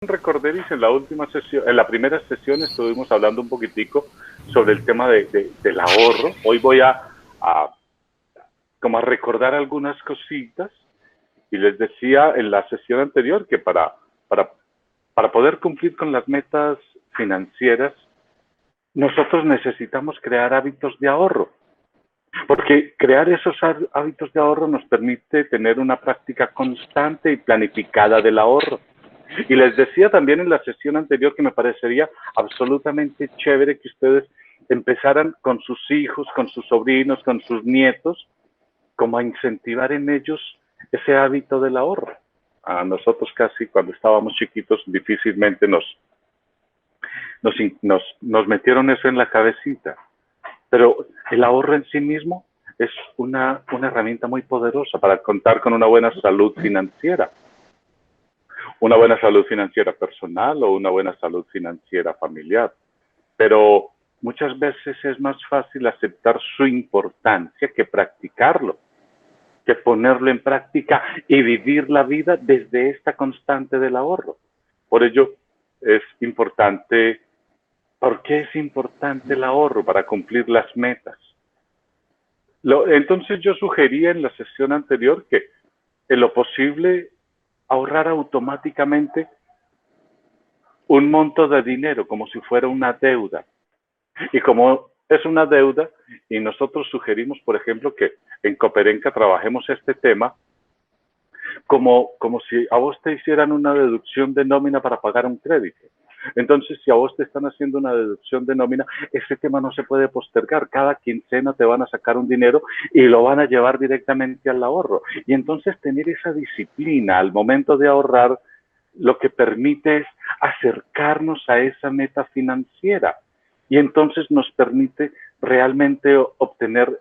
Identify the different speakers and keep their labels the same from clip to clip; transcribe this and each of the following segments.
Speaker 1: Recorderis, en la última sesión, en la primera sesión estuvimos hablando un poquitico sobre el tema del ahorro. Hoy voy como a recordar algunas cositas y les decía en la sesión anterior que para, para poder cumplir con las metas financieras, nosotros necesitamos crear hábitos de ahorro, porque crear esos hábitos de ahorro nos permite tener una práctica constante y planificada del ahorro. Y les decía también en la sesión anterior que me parecería absolutamente chévere que ustedes empezaran con sus hijos, con sus sobrinos, con sus nietos, como a incentivar en ellos ese hábito del ahorro. A nosotros casi cuando estábamos chiquitos difícilmente nos metieron eso en la cabecita. Pero el ahorro en sí mismo es una herramienta muy poderosa para contar con una buena salud financiera. Una buena salud financiera personal o una buena salud financiera familiar. Pero muchas veces es más fácil aceptar su importancia que practicarlo, que ponerlo en práctica y vivir la vida desde esta constante del ahorro. Por ello es importante. ¿Por qué es importante el ahorro para cumplir las metas? Entonces yo sugería en la sesión anterior que en lo posible ahorrar automáticamente un monto de dinero como si fuera una deuda. Y como es una deuda, y nosotros sugerimos, por ejemplo, que en Cooperenca trabajemos este tema como si a vos te hicieran una deducción de nómina para pagar un crédito. Entonces, si a vos te están haciendo una deducción de nómina, ese tema no se puede postergar. Cada quincena te van a sacar un dinero y lo van a llevar directamente al ahorro. Y entonces tener esa disciplina al momento de ahorrar lo que permite es acercarnos a esa meta financiera. Y entonces nos permite realmente obtener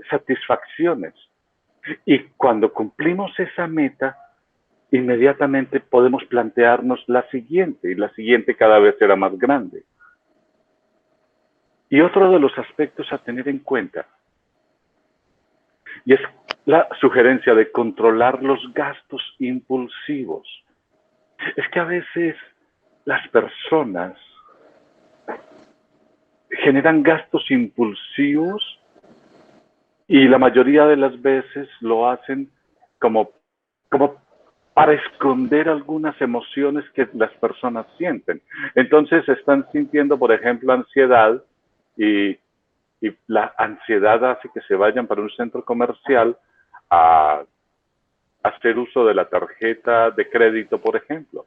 Speaker 1: satisfacciones. Y cuando cumplimos esa meta, inmediatamente podemos plantearnos la siguiente, y la siguiente cada vez será más grande. Y otro de los aspectos a tener en cuenta, y es la sugerencia de controlar los gastos impulsivos. Es que a veces las personas generan gastos impulsivos y la mayoría de las veces lo hacen como para esconder algunas emociones que las personas sienten. Entonces están sintiendo, por ejemplo, ansiedad y, y la ansiedad hace que se vayan para un centro comercial a hacer uso de la tarjeta de crédito, por ejemplo,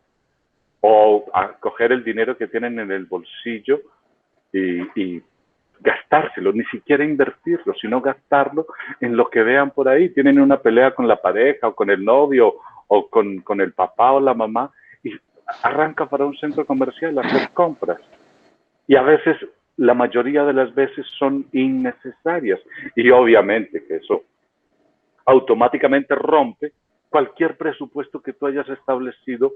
Speaker 1: o a coger el dinero que tienen en el bolsillo y gastárselo, ni siquiera invertirlo, sino gastarlo en lo que vean por ahí. Tienen una pelea con la pareja o con el novio o con el papá o la mamá y arranca para un centro comercial a hacer compras. Y a veces, la mayoría de las veces son innecesarias. Y obviamente que eso automáticamente rompe cualquier presupuesto que tú hayas establecido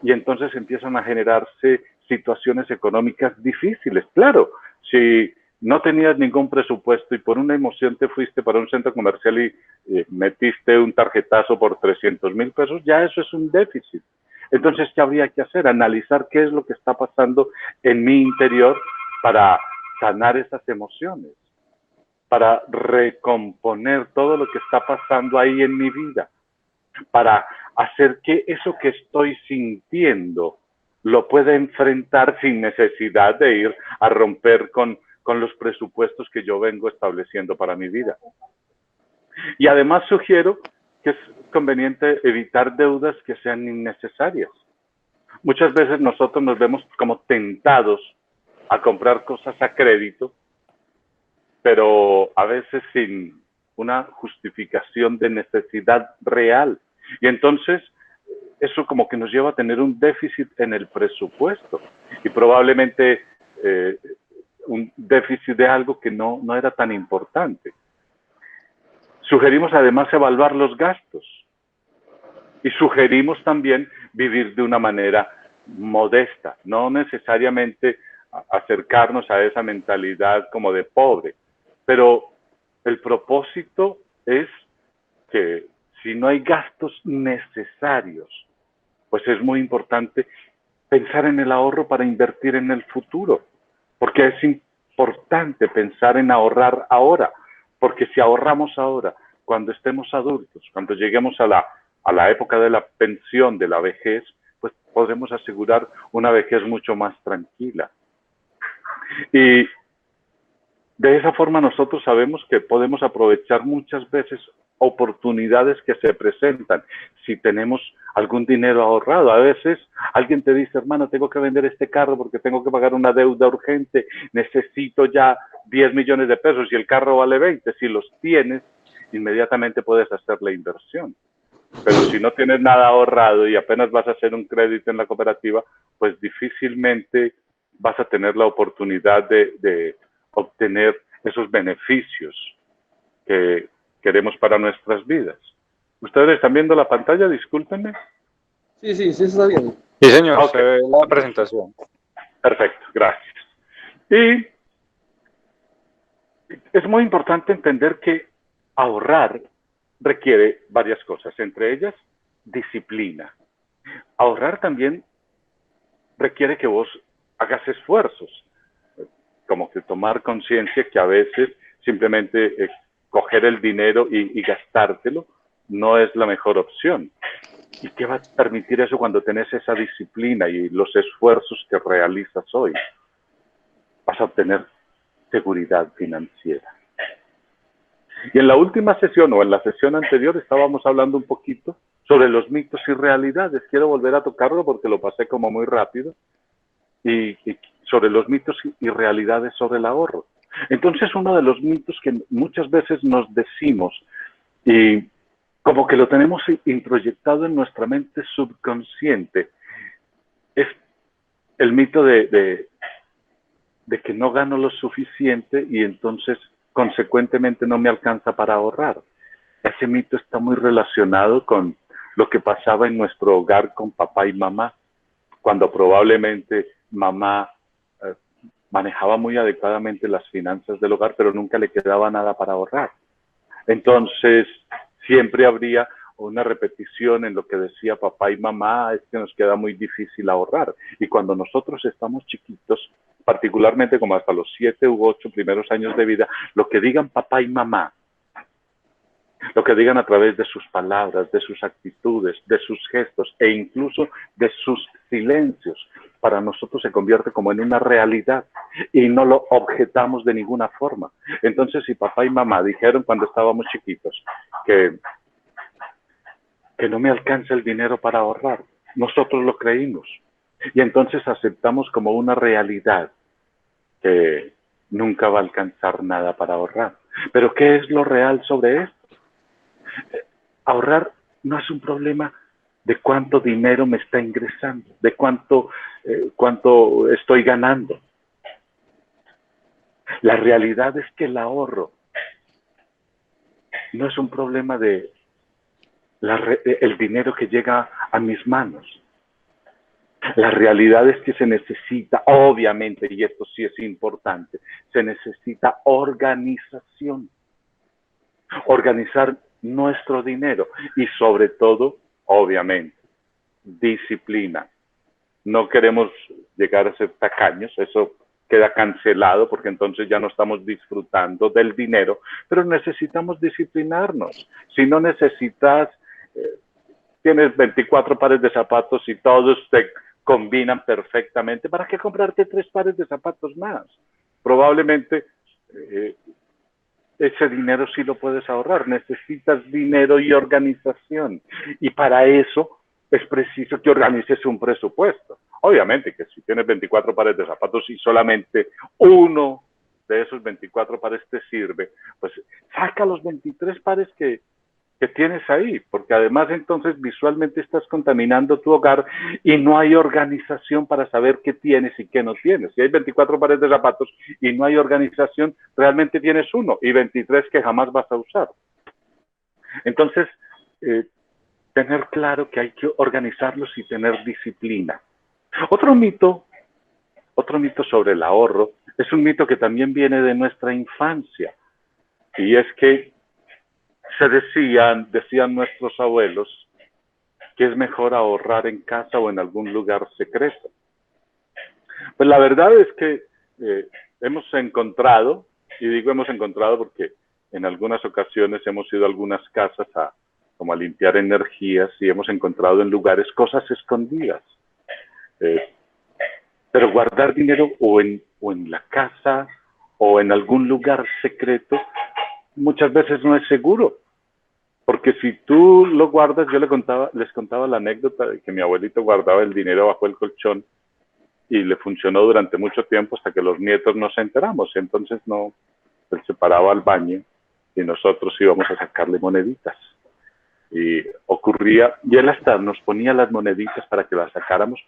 Speaker 1: y entonces empiezan a generarse situaciones económicas difíciles. Claro, si no tenías ningún presupuesto y por una emoción te fuiste para un centro comercial y metiste un tarjetazo por 300,000 pesos, ya eso es un déficit. Entonces, ¿qué habría que hacer? Analizar qué es lo que está pasando en mi interior para sanar esas emociones, para recomponer todo lo que está pasando ahí en mi vida, para hacer que eso que estoy sintiendo lo pueda enfrentar sin necesidad de ir a romper con los presupuestos que yo vengo estableciendo para mi vida. Y además sugiero que es conveniente evitar deudas que sean innecesarias. Muchas veces nosotros nos vemos como tentados a comprar cosas a crédito, pero a veces sin una justificación de necesidad real. Y entonces eso como que nos lleva a tener un déficit en el presupuesto y probablemente un déficit de algo que no era tan importante. Sugerimos además evaluar los gastos y sugerimos también vivir de una manera modesta, no necesariamente acercarnos a esa mentalidad como de pobre, pero el propósito es que si no hay gastos necesarios, pues es muy importante pensar en el ahorro para invertir en el futuro, porque es importante pensar en ahorrar ahora, porque si ahorramos ahora, cuando estemos adultos, cuando lleguemos a la época de la pensión, de la vejez, pues podremos asegurar una vejez mucho más tranquila. Y de esa forma nosotros sabemos que podemos aprovechar muchas veces oportunidades que se presentan si tenemos algún dinero ahorrado. A veces alguien te dice, hermano, tengo que vender este carro porque tengo que pagar una deuda urgente, necesito ya 10 millones de pesos y el carro vale 20. Si los tienes, inmediatamente puedes hacer la inversión. Pero si no tienes nada ahorrado y apenas vas a hacer un crédito en la cooperativa, pues difícilmente vas a tener la oportunidad de obtener esos beneficios que queremos para nuestras vidas. ¿Ustedes están viendo la pantalla? Discúlpenme.
Speaker 2: Sí, sí, sí, está bien.
Speaker 3: Sí, señor,
Speaker 1: Ok,
Speaker 3: se ve la presentación.
Speaker 1: perfecto, gracias. Y es muy importante entender que ahorrar requiere varias cosas, entre ellas disciplina. Ahorrar también requiere que vos hagas esfuerzos, como que tomar conciencia que a veces simplemente coger el dinero y gastártelo no es la mejor opción. ¿Y qué va a permitir eso cuando tenés esa disciplina y los esfuerzos que realizas hoy? Vas a obtener seguridad financiera. Y en la última sesión o en la sesión anterior estábamos hablando un poquito sobre los mitos y realidades. Quiero volver a tocarlo porque lo pasé como muy rápido. Y sobre los mitos y realidades sobre el ahorro. Entonces, uno de los mitos que muchas veces nos decimos y como que lo tenemos introyectado en nuestra mente subconsciente es el mito de que no gano lo suficiente y entonces consecuentemente no me alcanza para ahorrar. Ese mito está muy relacionado con lo que pasaba en nuestro hogar con papá y mamá, cuando probablemente mamá manejaba muy adecuadamente las finanzas del hogar, pero nunca le quedaba nada para ahorrar. Entonces, siempre habría una repetición en lo que decía papá y mamá, es que nos queda muy difícil ahorrar. Y cuando nosotros estamos chiquitos, particularmente como hasta los 7 u 8 primeros años de vida, lo que digan papá y mamá, lo que digan a través de sus palabras, de sus actitudes, de sus gestos e incluso de sus silencios, para nosotros se convierte como en una realidad y no lo objetamos de ninguna forma. Entonces, si papá y mamá dijeron cuando estábamos chiquitos que no me alcanza el dinero para ahorrar, nosotros lo creímos y entonces aceptamos como una realidad que nunca va a alcanzar nada para ahorrar. Pero ¿qué es lo real sobre esto? Ahorrar no es un problema de cuánto dinero me está ingresando, de cuánto estoy ganando. La realidad es que el ahorro no es un problema de el dinero que llega a mis manos. La realidad es que se necesita, obviamente, y esto sí es importante, se necesita organización. Organizar nuestro dinero y sobre todo, obviamente, disciplina. No queremos llegar a ser tacaños, eso queda cancelado porque entonces ya no estamos disfrutando del dinero, pero necesitamos disciplinarnos. Si no necesitas, tienes 24 pares de zapatos y todos te combinan perfectamente, ¿para qué comprarte 3 pares de zapatos más? Probablemente ese dinero sí lo puedes ahorrar. Necesitas dinero y organización. Y para eso es preciso que organices un presupuesto. Obviamente que si tienes 24 pares de zapatos y solamente uno de esos 24 pares te sirve, pues saca los 23 pares que tienes ahí, porque además entonces visualmente estás contaminando tu hogar y no hay organización para saber qué tienes y qué no tienes. Si hay 24 pares de zapatos y no hay organización, realmente tienes uno y 23 que jamás vas a usar. Entonces, tener claro que hay que organizarlos y tener disciplina. Otro mito sobre el ahorro es un mito que también viene de nuestra infancia y es que decían nuestros abuelos que es mejor ahorrar en casa o en algún lugar secreto. Pues la verdad es que hemos encontrado, y digo hemos encontrado porque en algunas ocasiones hemos ido a algunas casas como a limpiar energías y hemos encontrado en lugares cosas escondidas. Pero guardar dinero o en la casa o en algún lugar secreto muchas veces no es seguro. Porque si tú lo guardas, yo les contaba la anécdota de que mi abuelito guardaba el dinero bajo el colchón y le funcionó durante mucho tiempo hasta que los nietos nos enteramos. Entonces él se paraba al baño y nosotros íbamos a sacarle moneditas. Y él hasta nos ponía las moneditas para que las sacáramos,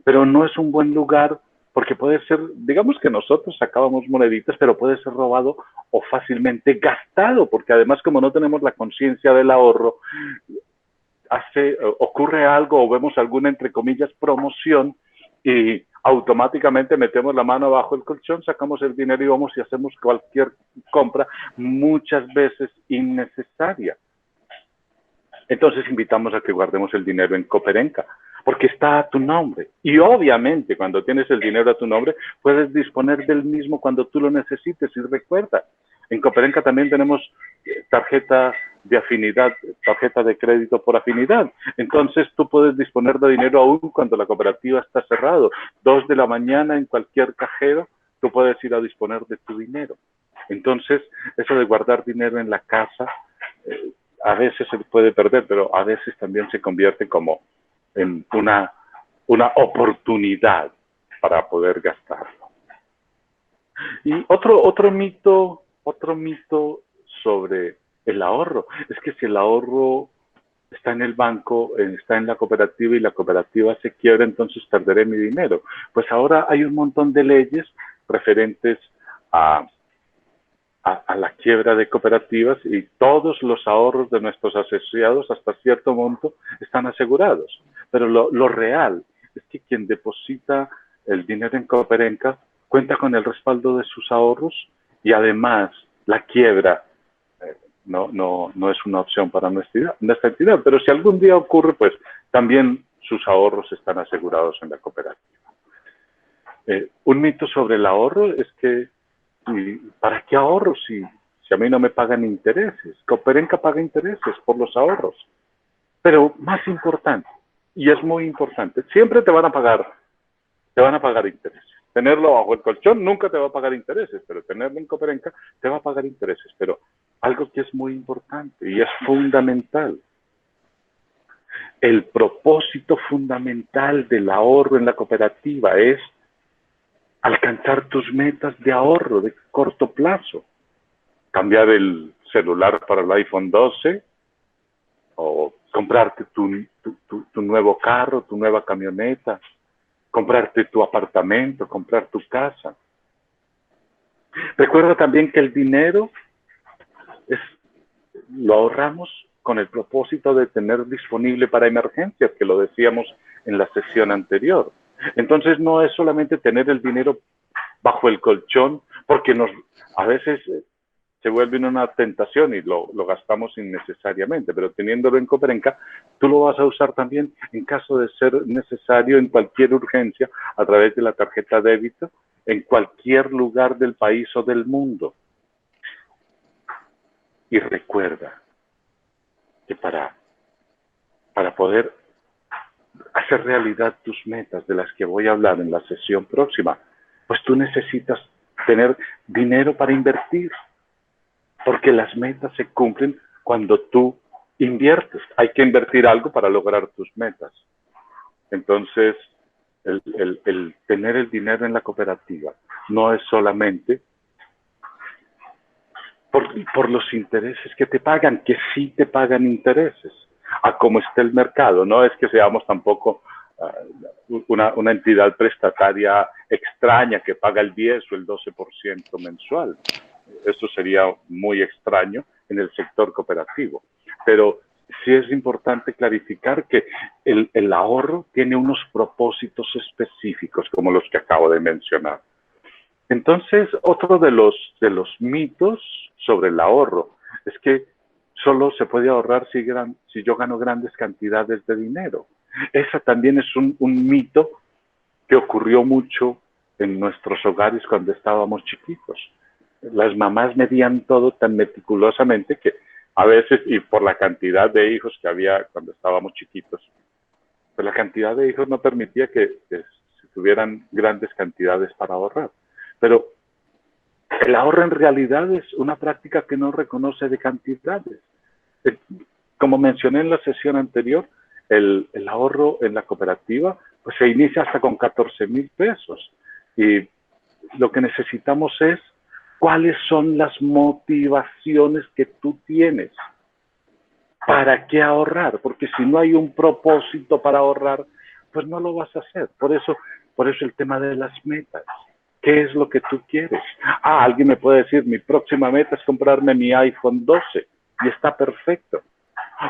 Speaker 1: pero no es un buen lugar porque puede ser, digamos que nosotros sacábamos moneditas, pero puede ser robado o fácilmente gastado, porque además como no tenemos la conciencia del ahorro, ocurre algo o vemos alguna, entre comillas, promoción y automáticamente metemos la mano abajo del colchón, sacamos el dinero y vamos y hacemos cualquier compra, muchas veces innecesaria. Entonces invitamos a que guardemos el dinero en Cooperenca, porque está a tu nombre. Y obviamente cuando tienes el dinero a tu nombre, puedes disponer del mismo cuando tú lo necesites. Y recuerda, en Cooperenca también tenemos tarjeta de afinidad, tarjeta de crédito por afinidad. Entonces tú puedes disponer de dinero aún cuando la cooperativa está cerrado. 2 de la mañana en cualquier cajero, tú puedes ir a disponer de tu dinero. Entonces, eso de guardar dinero en la casa, a veces se puede perder, pero a veces también se convierte como en una oportunidad para poder gastarlo. Y otro mito sobre el ahorro es que si el ahorro está en el banco, está en la cooperativa y la cooperativa se quiebra, entonces perderé mi dinero. Pues ahora hay un montón de leyes referentes a la quiebra de cooperativas y todos los ahorros de nuestros asociados hasta cierto monto están asegurados. Pero lo real es que quien deposita el dinero en Cooperenca cuenta con el respaldo de sus ahorros y además la quiebra no es una opción para nuestra entidad. Pero si algún día ocurre, pues también sus ahorros están asegurados en la cooperativa. Un mito sobre el ahorro es que ¿y para qué ahorro si a mí no me pagan intereses? Cooperenca paga intereses por los ahorros. Pero más importante, y es muy importante, siempre te van a pagar intereses. Tenerlo bajo el colchón nunca te va a pagar intereses, pero tenerlo en Cooperenca te va a pagar intereses. Pero algo que es muy importante y es fundamental, el propósito fundamental del ahorro en la cooperativa es alcanzar tus metas de ahorro de corto plazo. Cambiar el celular para el iPhone 12 o comprarte tu nuevo carro, tu nueva camioneta, comprarte tu apartamento, comprar tu casa. Recuerda también que el dinero lo ahorramos con el propósito de tener disponible para emergencias, que lo decíamos en la sesión anterior. Entonces no es solamente tener el dinero bajo el colchón, porque a veces se vuelve una tentación y lo gastamos innecesariamente, pero teniéndolo en Cooperenca, tú lo vas a usar también en caso de ser necesario en cualquier urgencia a través de la tarjeta débito en cualquier lugar del país o del mundo. Y recuerda que para poder hacer realidad tus metas de las que voy a hablar en la sesión próxima, pues tú necesitas tener dinero para invertir, porque las metas se cumplen cuando tú inviertes. Hay que invertir algo para lograr tus metas. Entonces, el tener el dinero en la cooperativa no es solamente por los intereses que te pagan, que sí te pagan intereses, a cómo está el mercado. No es que seamos tampoco una entidad prestataria extraña que paga el 10 o el 12% mensual. Eso sería muy extraño en el sector cooperativo. Pero sí es importante clarificar que el ahorro tiene unos propósitos específicos, como los que acabo de mencionar. Entonces, otro de los mitos sobre el ahorro es que solo se puede ahorrar si yo gano grandes cantidades de dinero. Esa también es un mito que ocurrió mucho en nuestros hogares cuando estábamos chiquitos. Las mamás medían todo tan meticulosamente que a veces, y por la cantidad de hijos que había cuando estábamos chiquitos, pues la cantidad de hijos no permitía que se tuvieran grandes cantidades para ahorrar. Pero el ahorro en realidad es una práctica que no reconoce de cantidades. Como mencioné en la sesión anterior, el ahorro en la cooperativa pues se inicia hasta con 14,000 pesos. Y lo que necesitamos es cuáles son las motivaciones que tú tienes. ¿Para qué ahorrar? Porque si no hay un propósito para ahorrar, pues no lo vas a hacer. Por eso el tema de las metas. ¿Qué es lo que tú quieres? Alguien me puede decir, mi próxima meta es comprarme mi iPhone 12 y está perfecto.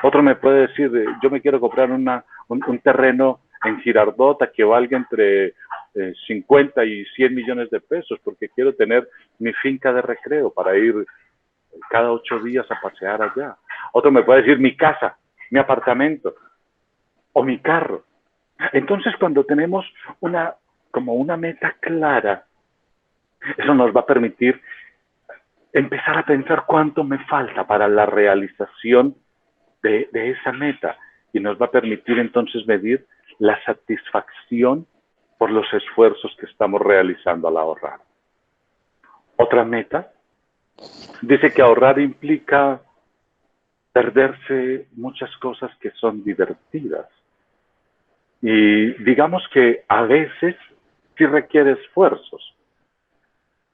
Speaker 1: Otro me puede decir, yo me quiero comprar un terreno en Girardota que valga entre 50 y 100 millones de pesos porque quiero tener mi finca de recreo para ir cada 8 días a pasear allá. Otro me puede decir mi casa, mi apartamento o mi carro. Entonces, cuando tenemos como una meta clara, eso nos va a permitir empezar a pensar cuánto me falta para la realización de esa meta y nos va a permitir entonces medir la satisfacción por los esfuerzos que estamos realizando al ahorrar. Otra meta dice que ahorrar implica perderse muchas cosas que son divertidas. Y digamos que a veces sí requiere esfuerzos.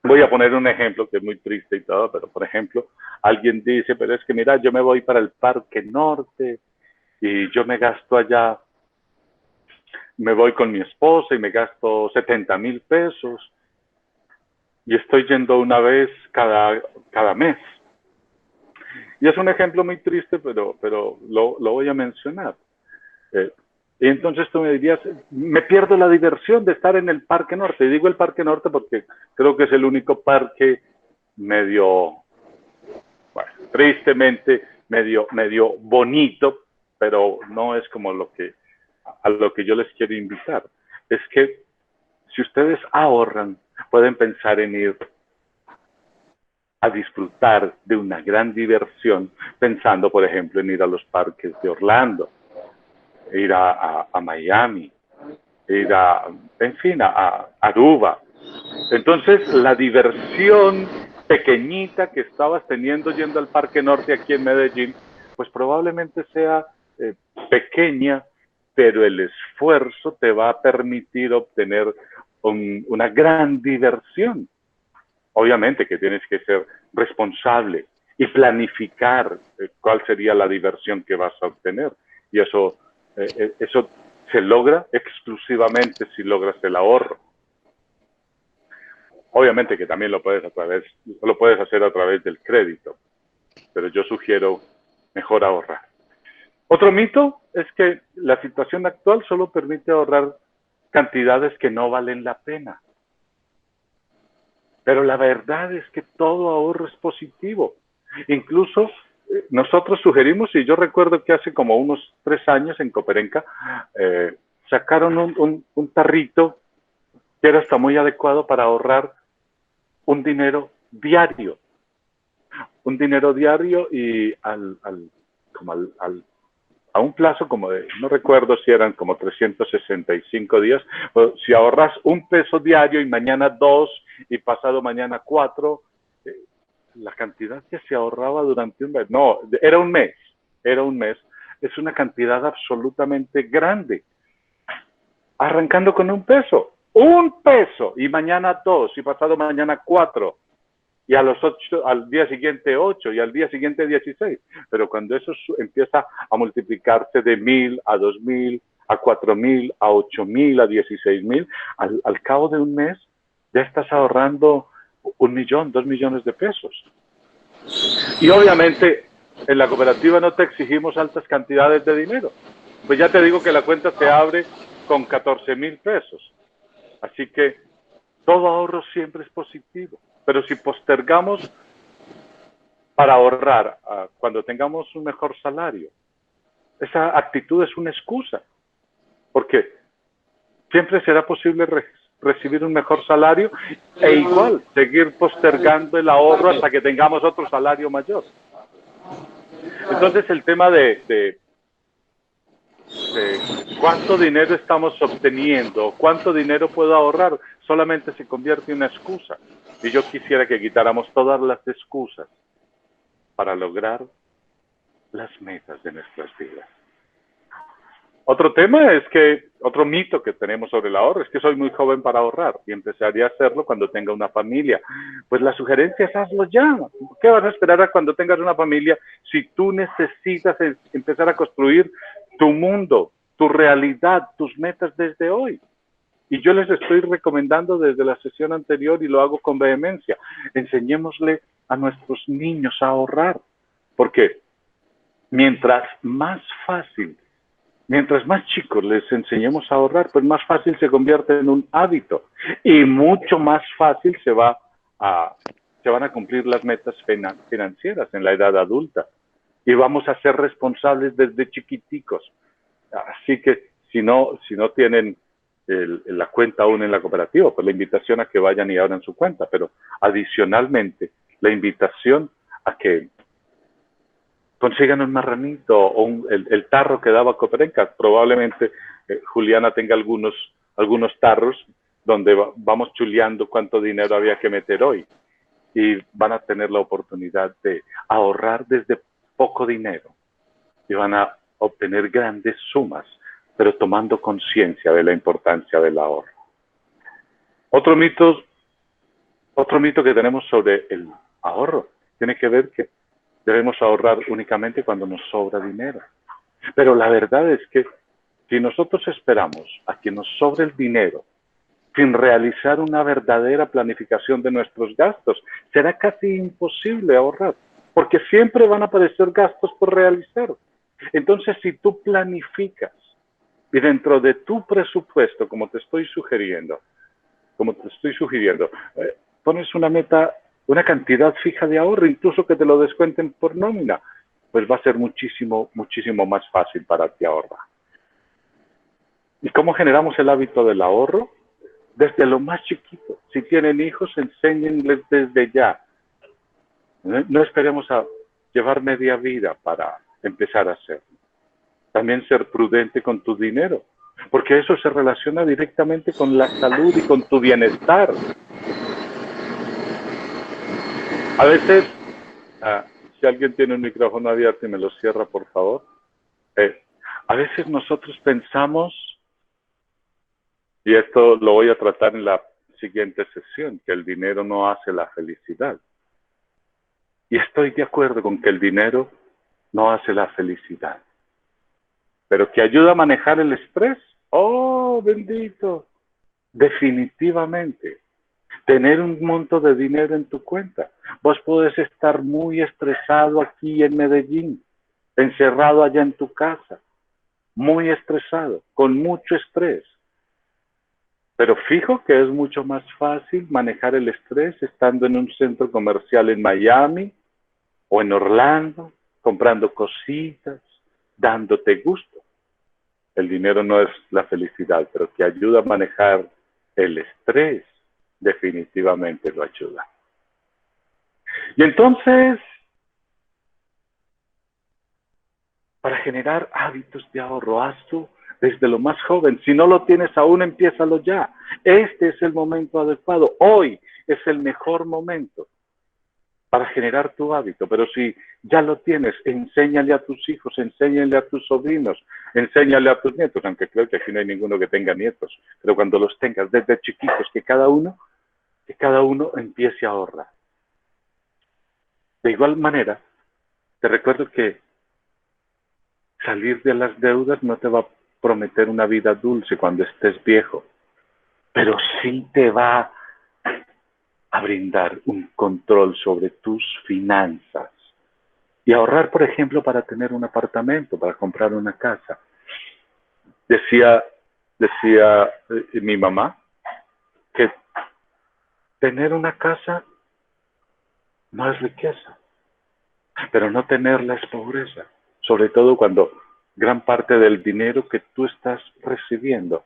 Speaker 1: Voy a poner un ejemplo que es muy triste y todo, pero por ejemplo, alguien dice, pero es que mira, yo me voy para el Parque Norte y yo me gasto allá, me voy con mi esposa y me gasto 70,000 pesos y estoy yendo una vez cada mes. Y es un ejemplo muy triste, pero lo voy a mencionar. Y entonces tú me dirías, me pierdo la diversión de estar en el Parque Norte. Y digo el Parque Norte porque creo que es el único parque medio, bueno, tristemente, medio bonito, pero no es como a lo que yo les quiero invitar. Es que si ustedes ahorran, pueden pensar en ir a disfrutar de una gran diversión, pensando, por ejemplo, en ir a los parques de Orlando, ir a Miami, ir en fin, a Aruba. Entonces, la diversión pequeñita que estabas teniendo yendo al Parque Norte aquí en Medellín, pues probablemente sea pequeña, pero el esfuerzo te va a permitir obtener una gran diversión. Obviamente que tienes que ser responsable y planificar cuál sería la diversión que vas a obtener. Y eso se logra exclusivamente si logras el ahorro. Obviamente que también lo puedes hacer a través del crédito, pero yo sugiero mejor ahorrar. Otro mito es que la situación actual solo permite ahorrar cantidades que no valen la pena. Pero la verdad es que todo ahorro es positivo. Incluso nosotros sugerimos, y yo recuerdo que hace como unos 3 años en Coperenca, sacaron un tarrito que era hasta muy adecuado para ahorrar un dinero diario. Un dinero diario y a un plazo como de, no recuerdo si eran como 365 días, si ahorras $1 diario y mañana 2 y pasado mañana 4, la cantidad que se ahorraba durante un mes, no, era un mes, es una cantidad absolutamente grande. Arrancando con $1, $1 y mañana 2 y pasado mañana 4. Y al día siguiente 8 y al día siguiente 16. Pero cuando eso empieza a multiplicarse de 1,000 a 2,000, a 4,000, a 8,000, a 16,000, al cabo de un mes ya estás ahorrando 1 millón, 2 millones de pesos. Y obviamente en la cooperativa no te exigimos altas cantidades de dinero. Pues ya te digo que la cuenta se abre con 14,000 pesos. Así que todo ahorro siempre es positivo. Pero si postergamos para ahorrar cuando tengamos un mejor salario. Esa actitud es una excusa, porque siempre será posible recibir un mejor salario e igual seguir postergando el ahorro hasta que tengamos otro salario mayor. Entonces el tema de cuánto dinero estamos obteniendo, cuánto dinero puedo ahorrar, solamente se convierte en una excusa. Y yo quisiera que quitáramos todas las excusas para lograr las metas de nuestras vidas. Otro tema es que, otro mito que tenemos sobre el ahorro es que soy muy joven para ahorrar y empezaría a hacerlo cuando tenga una familia. Pues la sugerencia es hazlo ya. ¿Qué vas a esperar a cuando tengas una familia si tú necesitas empezar a construir tu mundo, tu realidad, tus metas desde hoy? Y yo les estoy recomendando desde la sesión anterior y lo hago con vehemencia. Enseñémosle a nuestros niños a ahorrar, porque mientras más chicos les enseñemos a ahorrar, pues más fácil se convierte en un hábito y mucho más fácil se van a cumplir las metas financieras en la edad adulta y vamos a ser responsables desde chiquiticos. Así que si no tienen la cuenta aún en la cooperativa, pues la invitación a que vayan y abran su cuenta, pero adicionalmente la invitación a que consigan un marranito o el tarro que daba Coperenca. Probablemente Juliana tenga algunos tarros donde vamos chuleando cuánto dinero había que meter hoy y van a tener la oportunidad de ahorrar desde poco dinero y van a obtener grandes sumas, pero tomando conciencia de la importancia del ahorro. Otro mito que tenemos sobre el ahorro tiene que ver que debemos ahorrar únicamente cuando nos sobra dinero. Pero la verdad es que si nosotros esperamos a que nos sobre el dinero sin realizar una verdadera planificación de nuestros gastos, será casi imposible ahorrar, porque siempre van a aparecer gastos por realizar. Entonces, si tú planificas y dentro de tu presupuesto, como te estoy sugiriendo, pones una meta, una cantidad fija de ahorro, incluso que te lo descuenten por nómina, pues va a ser muchísimo, muchísimo más fácil para ti ahorrar. ¿Y cómo generamos el hábito del ahorro? Desde lo más chiquito. Si tienen hijos, enséñenles desde ya. No esperemos a llevar media vida para empezar a hacerlo. También ser prudente con tu dinero, porque eso se relaciona directamente con la salud y con tu bienestar. A veces, si alguien tiene un micrófono abierto y me lo cierra, por favor. A veces nosotros pensamos, y esto lo voy a tratar en la siguiente sesión, que el dinero no hace la felicidad. Y estoy de acuerdo con que el dinero no hace la felicidad. Pero que ayuda a manejar el estrés. ¡Oh, bendito! Definitivamente. Tener un monto de dinero en tu cuenta. Vos podés estar muy estresado aquí en Medellín, encerrado allá en tu casa, muy estresado, con mucho estrés. Pero fijo que es mucho más fácil manejar el estrés estando en un centro comercial en Miami o en Orlando, comprando cositas, dándote gusto. El dinero no es la felicidad, pero que ayuda a manejar el estrés, definitivamente lo ayuda. Y entonces, para generar hábitos de ahorro, hazlo desde lo más joven. Si no lo tienes aún, empiézalo ya. Este es el momento adecuado. Hoy es el mejor momento para generar tu hábito. Pero si ya lo tienes, enséñale a tus hijos, enséñale a tus sobrinos, enséñale a tus nietos, aunque creo que aquí no hay ninguno que tenga nietos. Pero cuando los tengas desde chiquitos, que cada uno empiece a ahorrar. De igual manera, te recuerdo que salir de las deudas no te va a prometer una vida dulce cuando estés viejo, pero sí te va a brindar un control sobre tus finanzas. Y ahorrar, por ejemplo, para tener un apartamento, para comprar una casa. Decía mi mamá que tener una casa no es riqueza. Pero no tenerla es pobreza, sobre todo cuando gran parte del dinero que tú estás recibiendo,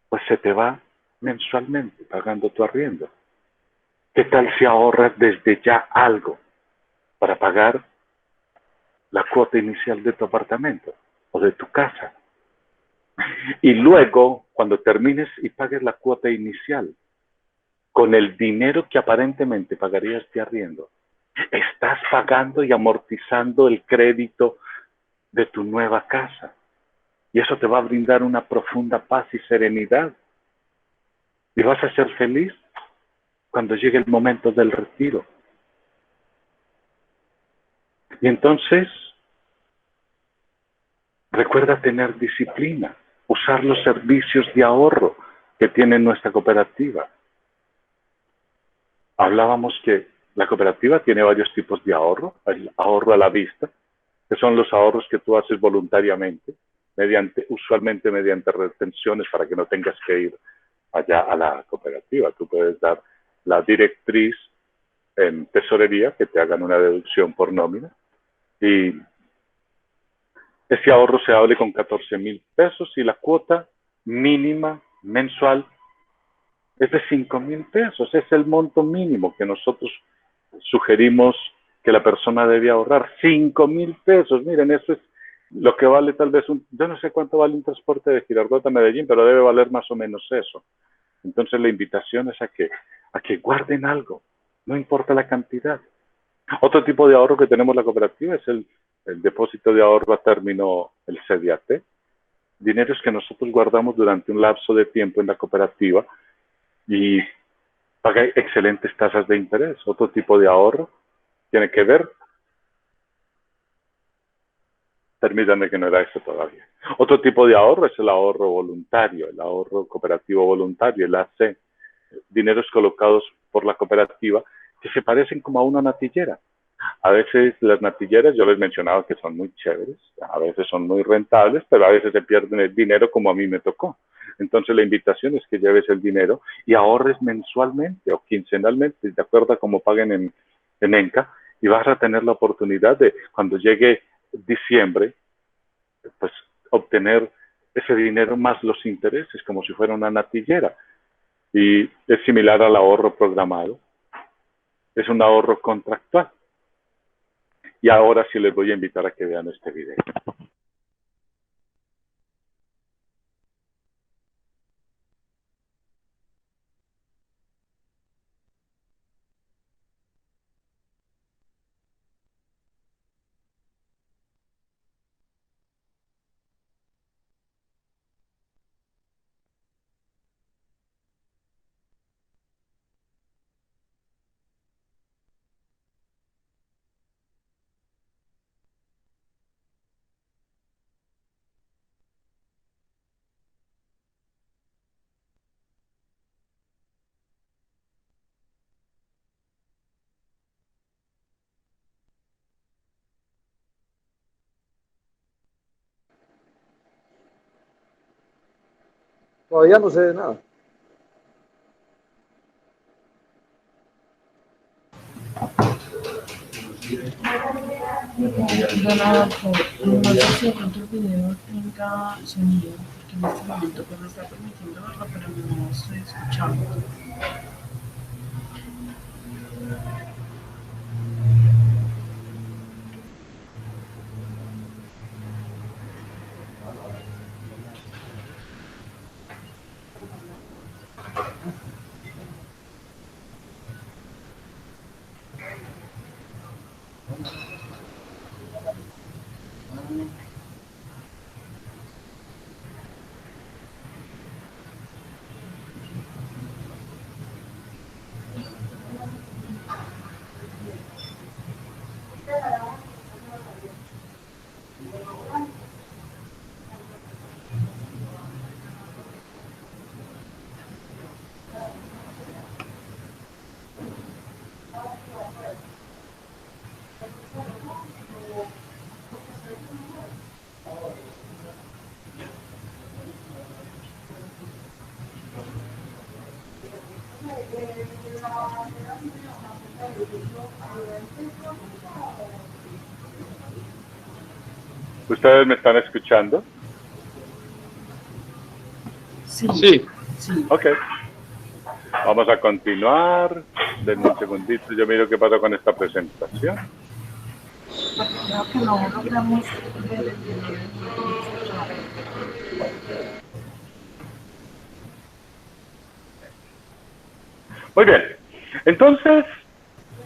Speaker 1: pues se te va mensualmente pagando tu arriendo. ¿Qué tal si ahorras desde ya algo para pagar la cuota inicial de tu apartamento o de tu casa? Y luego, cuando termines y pagues la cuota inicial, con el dinero que aparentemente pagarías de arriendo, estás pagando y amortizando el crédito de tu nueva casa. Y eso te va a brindar una profunda paz y serenidad. Y vas a ser feliz cuando llegue el momento del retiro. Y entonces, recuerda tener disciplina, usar los servicios de ahorro que tiene nuestra cooperativa. Hablábamos que la cooperativa tiene varios tipos de ahorro. El ahorro a la vista, que son los ahorros que tú haces voluntariamente, usualmente mediante retenciones para que no tengas que ir allá a la cooperativa. Tú puedes dar la directriz en tesorería que te hagan una deducción por nómina y ese ahorro se hable con 14,000 pesos y la cuota mínima mensual es de 5,000 pesos. Es el monto mínimo que nosotros sugerimos que la persona debe ahorrar. 5,000 pesos. Miren, eso es lo que vale tal vez yo no sé cuánto vale un transporte de Girardot a Medellín, pero debe valer más o menos eso. Entonces la invitación es a que guarden algo, no importa la cantidad. Otro tipo de ahorro que tenemos la cooperativa es el depósito de ahorro a término, el CDAT. Dineros que nosotros guardamos durante un lapso de tiempo en la cooperativa y paga excelentes tasas de interés. Otro tipo de ahorro tiene que ver, permítanme que no era eso todavía. Otro tipo de ahorro es el ahorro voluntario, el ahorro cooperativo voluntario, el AC. Dineros colocados por la cooperativa que se parecen como a una natillera. A veces las natilleras, yo les mencionaba que son muy chéveres, a veces son muy rentables, pero a veces se pierden el dinero como a mí me tocó. Entonces la invitación es que lleves el dinero y ahorres mensualmente o quincenalmente, de acuerdo a cómo paguen en ENCA, y vas a tener la oportunidad de, cuando llegue diciembre, pues obtener ese dinero más los intereses, como si fuera una natillera. Y es similar al ahorro programado, es un ahorro contractual. Y ahora sí les voy a invitar a que vean este video.
Speaker 2: Todavía no sé de nada.
Speaker 3: Don Adolfo, no sé si de pronto el video tenga sonido, porque en este momento pues me está permitiendo verlo, pero no estoy escuchando.
Speaker 1: ¿Ustedes me están escuchando?
Speaker 3: Sí.
Speaker 4: Sí.
Speaker 3: Sí.
Speaker 1: Ok. Vamos a continuar. Denme un segundito, yo miro qué pasa con esta presentación.
Speaker 3: Creo que no logramos ver el video.
Speaker 1: Muy bien. Entonces,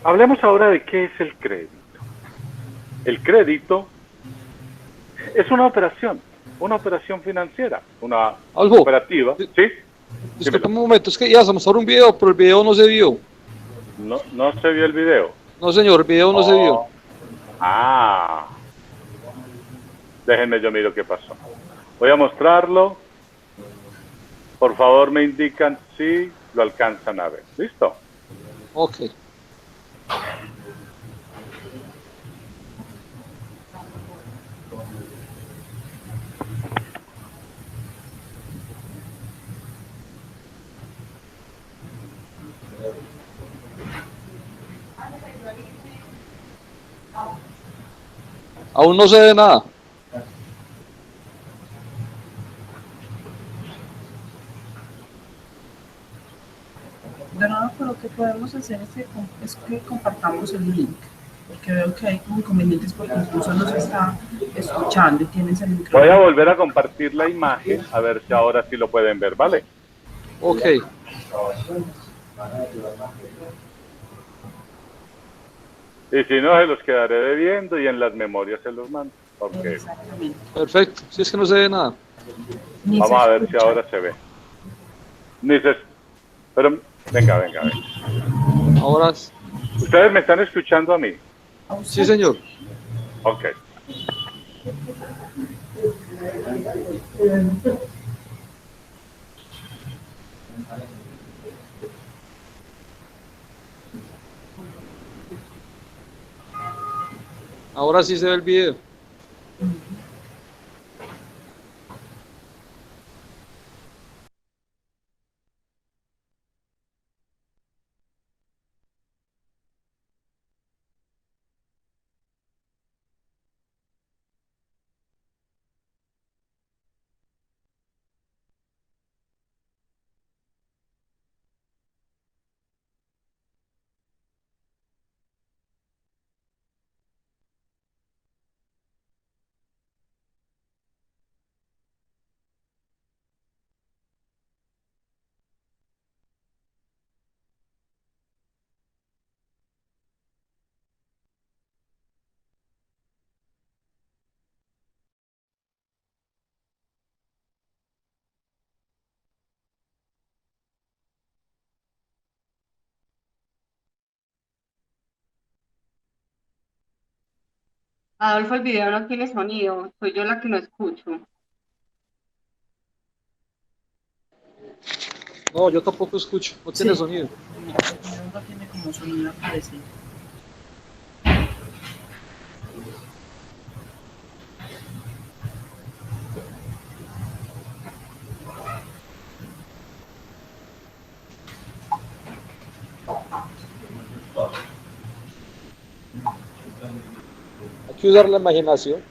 Speaker 1: hablemos ahora de qué es el crédito. El crédito es una operación financiera, una
Speaker 4: Algo.
Speaker 1: operativa. ¿Sí?
Speaker 4: Disculpa un momento, es que ya vamos a ver un video, pero el video no se vio.
Speaker 1: No se vio el video.
Speaker 4: No, señor, el video no se vio.
Speaker 1: Ah. Déjenme, yo miro qué pasó. Voy a mostrarlo. Por favor, me indican si lo alcanzan a ver. ¿Listo?
Speaker 4: Ok. Aún no se ve nada.
Speaker 3: De nada, pero lo que podemos hacer es que compartamos el link, porque veo que hay como inconvenientes porque incluso nos está escuchando y tienes el micrófono.
Speaker 1: Voy a volver a compartir la imagen, a ver si ahora sí lo pueden ver, ¿vale?
Speaker 4: Ok.
Speaker 1: Y si no, se los quedaré debiendo y en las memorias se los mando. Ok.
Speaker 3: Exactamente.
Speaker 4: Perfecto. Si es que no se ve nada.
Speaker 3: Ni
Speaker 1: Vamos
Speaker 3: se
Speaker 1: a ver si
Speaker 3: escucha.
Speaker 1: ahora se ve. Pero, venga.
Speaker 4: Ahora
Speaker 1: ¿Ustedes me están escuchando a mí?
Speaker 3: ¿A usted?
Speaker 4: sí, señor.
Speaker 1: Ok.
Speaker 4: Ahora sí se ve el video.
Speaker 5: Adolfo, el video no tiene sonido, soy yo la que no escucho.
Speaker 4: No, yo tampoco escucho. No tiene
Speaker 3: Sí.
Speaker 4: sonido.
Speaker 3: El video no tiene como sonido parecido.
Speaker 4: Hay que usar la imaginación.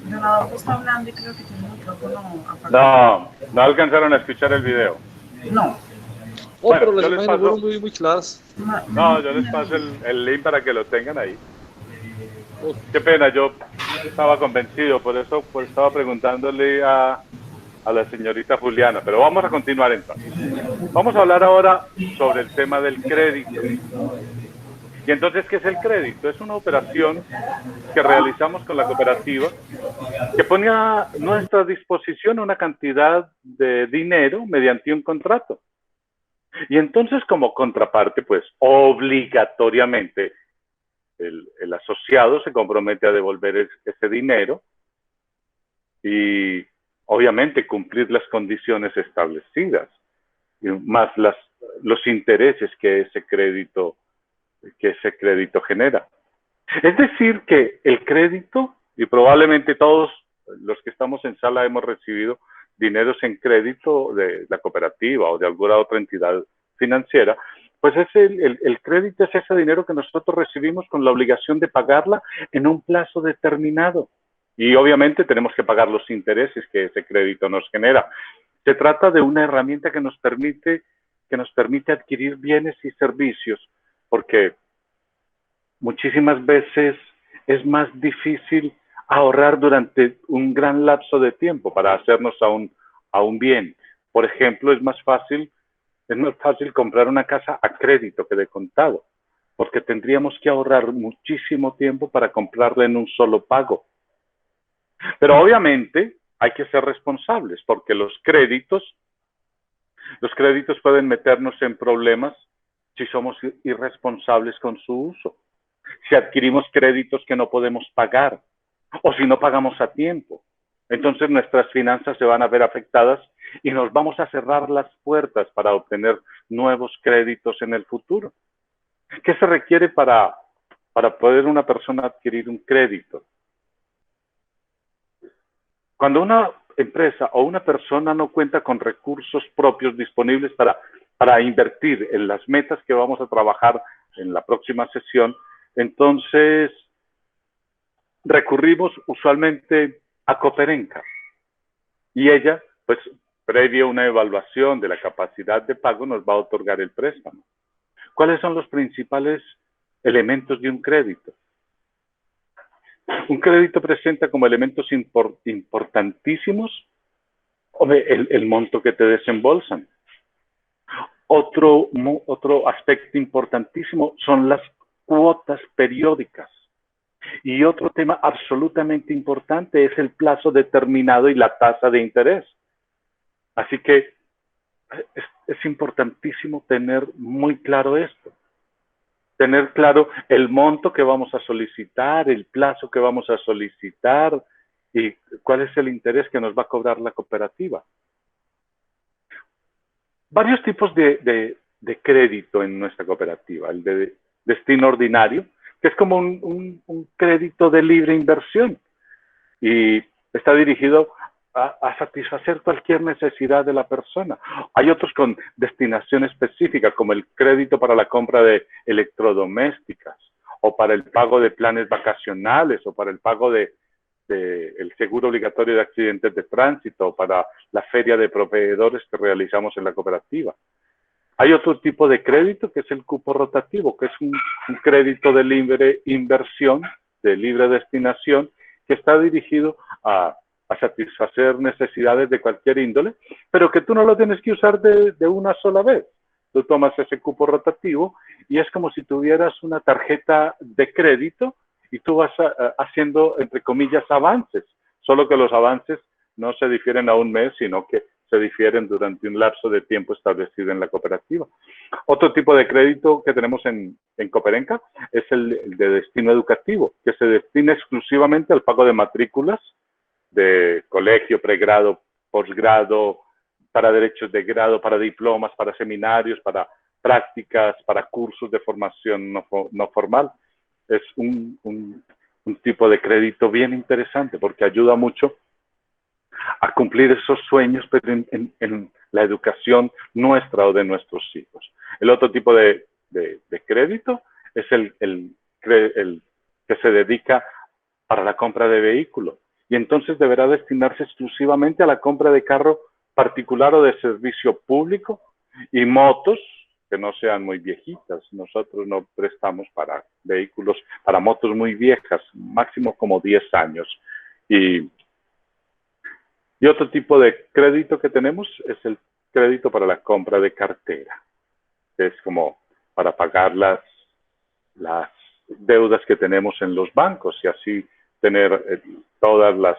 Speaker 3: Leonardo está hablando y creo que tiene el micrófono apagado.
Speaker 1: No alcanzaron a escuchar el video.
Speaker 3: No.
Speaker 4: Oh,
Speaker 1: Bueno,
Speaker 4: pero las
Speaker 1: yo les
Speaker 4: imágenes
Speaker 1: paso.
Speaker 4: fueron muy claras.
Speaker 1: No, yo les paso el link para que lo tengan ahí. Qué pena, yo estaba convencido, por eso estaba preguntándole a la señorita Juliana, pero vamos a continuar entonces. Vamos a hablar ahora sobre el tema del crédito. Y entonces, ¿qué es el crédito? Es una operación que realizamos con la cooperativa que pone a nuestra disposición una cantidad de dinero mediante un contrato. Y entonces, como contraparte, pues obligatoriamente el asociado se compromete a devolver ese dinero y obviamente cumplir las condiciones establecidas, más los intereses que ese crédito genera. Es decir, que el crédito, y probablemente todos los que estamos en sala hemos recibido dineros en crédito de la cooperativa o de alguna otra entidad financiera, pues el crédito es ese dinero que nosotros recibimos con la obligación de pagarla en un plazo determinado. Y obviamente tenemos que pagar los intereses que ese crédito nos genera. Se trata de una herramienta que nos permite adquirir bienes y servicios, porque muchísimas veces es más difícil ahorrar durante un gran lapso de tiempo para hacernos a un bien. Por ejemplo, es más fácil comprar una casa a crédito que de contado, porque tendríamos que ahorrar muchísimo tiempo para comprarla en un solo pago. Pero obviamente hay que ser responsables, porque los créditos pueden meternos en problemas si somos irresponsables con su uso. Si adquirimos créditos que no podemos pagar o si no pagamos a tiempo. Entonces nuestras finanzas se van a ver afectadas y nos vamos a cerrar las puertas para obtener nuevos créditos en el futuro. ¿Qué se requiere para poder una persona adquirir un crédito? Cuando una empresa o una persona no cuenta con recursos propios disponibles para invertir en las metas que vamos a trabajar en la próxima sesión, entonces recurrimos usualmente a Cooperenca. Y ella, pues, previo a una evaluación de la capacidad de pago, nos va a otorgar el préstamo. ¿Cuáles son los principales elementos de un crédito? Un crédito presenta como elementos importantísimos el monto que te desembolsan. Otro aspecto importantísimo son las cuotas periódicas. Y otro tema absolutamente importante es el plazo determinado y la tasa de interés. Así que es importantísimo tener muy claro esto. Tener claro el monto que vamos a solicitar, el plazo que vamos a solicitar y cuál es el interés que nos va a cobrar la cooperativa. Varios tipos de crédito en nuestra cooperativa. El de destino ordinario, que es como un crédito de libre inversión y está dirigido a satisfacer cualquier necesidad de la persona. Hay otros con destinación específica, como el crédito para la compra de electrodomésticas, o para el pago de planes vacacionales, o para el pago del seguro obligatorio de accidentes de tránsito, o para la feria de proveedores que realizamos en la cooperativa. Hay otro tipo de crédito que es el cupo rotativo, que es un crédito de libre inversión, de libre destinación, que está dirigido a satisfacer necesidades de cualquier índole, pero que tú no lo tienes que usar de una sola vez. Tú tomas ese cupo rotativo y es como si tuvieras una tarjeta de crédito y tú vas haciendo, entre comillas, avances, solo que los avances no se difieren a un mes, sino que se difieren durante un lapso de tiempo establecido en la cooperativa. Otro tipo de crédito que tenemos en Cooperenca es el de destino educativo, que se destina exclusivamente al pago de matrículas de colegio, pregrado, posgrado, para derechos de grado, para diplomas, para seminarios, para prácticas, para cursos de formación no formal. Es un tipo de crédito bien interesante porque ayuda mucho a cumplir esos sueños, pero en la educación nuestra o de nuestros hijos. El otro tipo de crédito es el que se dedica para la compra de vehículos. Y entonces deberá destinarse exclusivamente a la compra de carro particular o de servicio público y motos que no sean muy viejitas. Nosotros no prestamos para vehículos, para motos muy viejas, máximo como 10 años. Y otro tipo de crédito que tenemos es el crédito para la compra de cartera. Es como para pagar las deudas que tenemos en los bancos y así tener todas las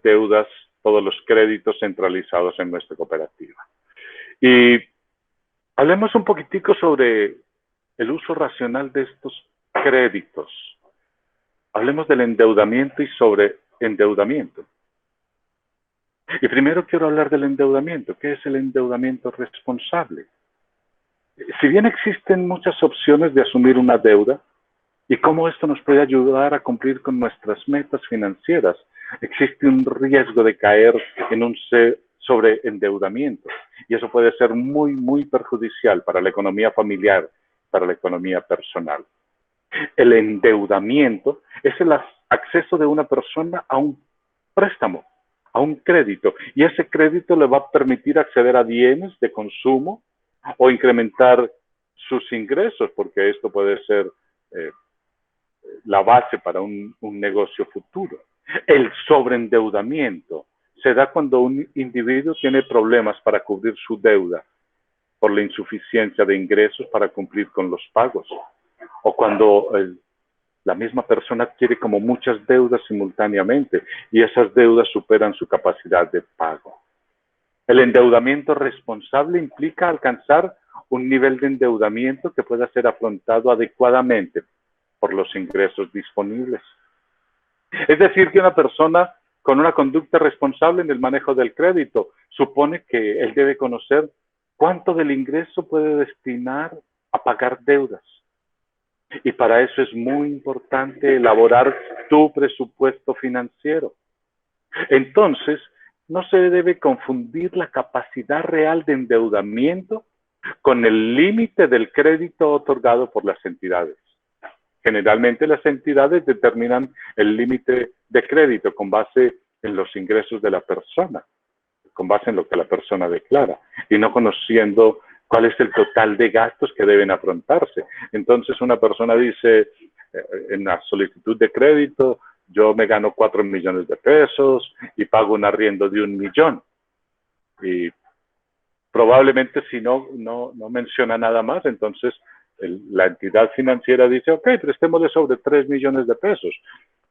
Speaker 1: deudas, todos los créditos centralizados en nuestra cooperativa. Y Hablemos un poquitico sobre el uso racional de estos créditos. Hablemos del endeudamiento y sobre endeudamiento. Y primero quiero hablar del endeudamiento. ¿Qué es el endeudamiento responsable? Si bien existen muchas opciones de asumir una deuda y cómo esto nos puede ayudar a cumplir con nuestras metas financieras, existe un riesgo de caer en un sobreendeudamiento. Y eso puede ser muy, muy perjudicial para la economía familiar, para la economía personal. El endeudamiento es el acceso de una persona a un préstamo, a un crédito, y ese crédito le va a permitir acceder a bienes de consumo o incrementar sus ingresos, porque esto puede ser la base para un negocio futuro. El sobreendeudamiento se da cuando un individuo tiene problemas para cubrir su deuda por la insuficiencia de ingresos para cumplir con los pagos, o cuando la misma persona adquiere como muchas deudas simultáneamente y esas deudas superan su capacidad de pago. El endeudamiento responsable implica alcanzar un nivel de endeudamiento que pueda ser afrontado adecuadamente por los ingresos disponibles. Es decir, que una persona con una conducta responsable en el manejo del crédito supone que él debe conocer cuánto del ingreso puede destinar a pagar deudas. Y para eso es muy importante elaborar tu presupuesto financiero. Entonces, no se debe confundir la capacidad real de endeudamiento con el límite del crédito otorgado por las entidades. Generalmente las entidades determinan el límite de crédito con base en los ingresos de la persona, con base en lo que la persona declara, y no conociendo cuál es el total de gastos que deben afrontarse. Entonces una persona dice en la solicitud de crédito, yo me gano 4 millones de pesos y pago un arriendo de 1 millón. Y probablemente si no menciona nada más, entonces la entidad financiera dice, ok, prestémosle sobre 3 millones de pesos.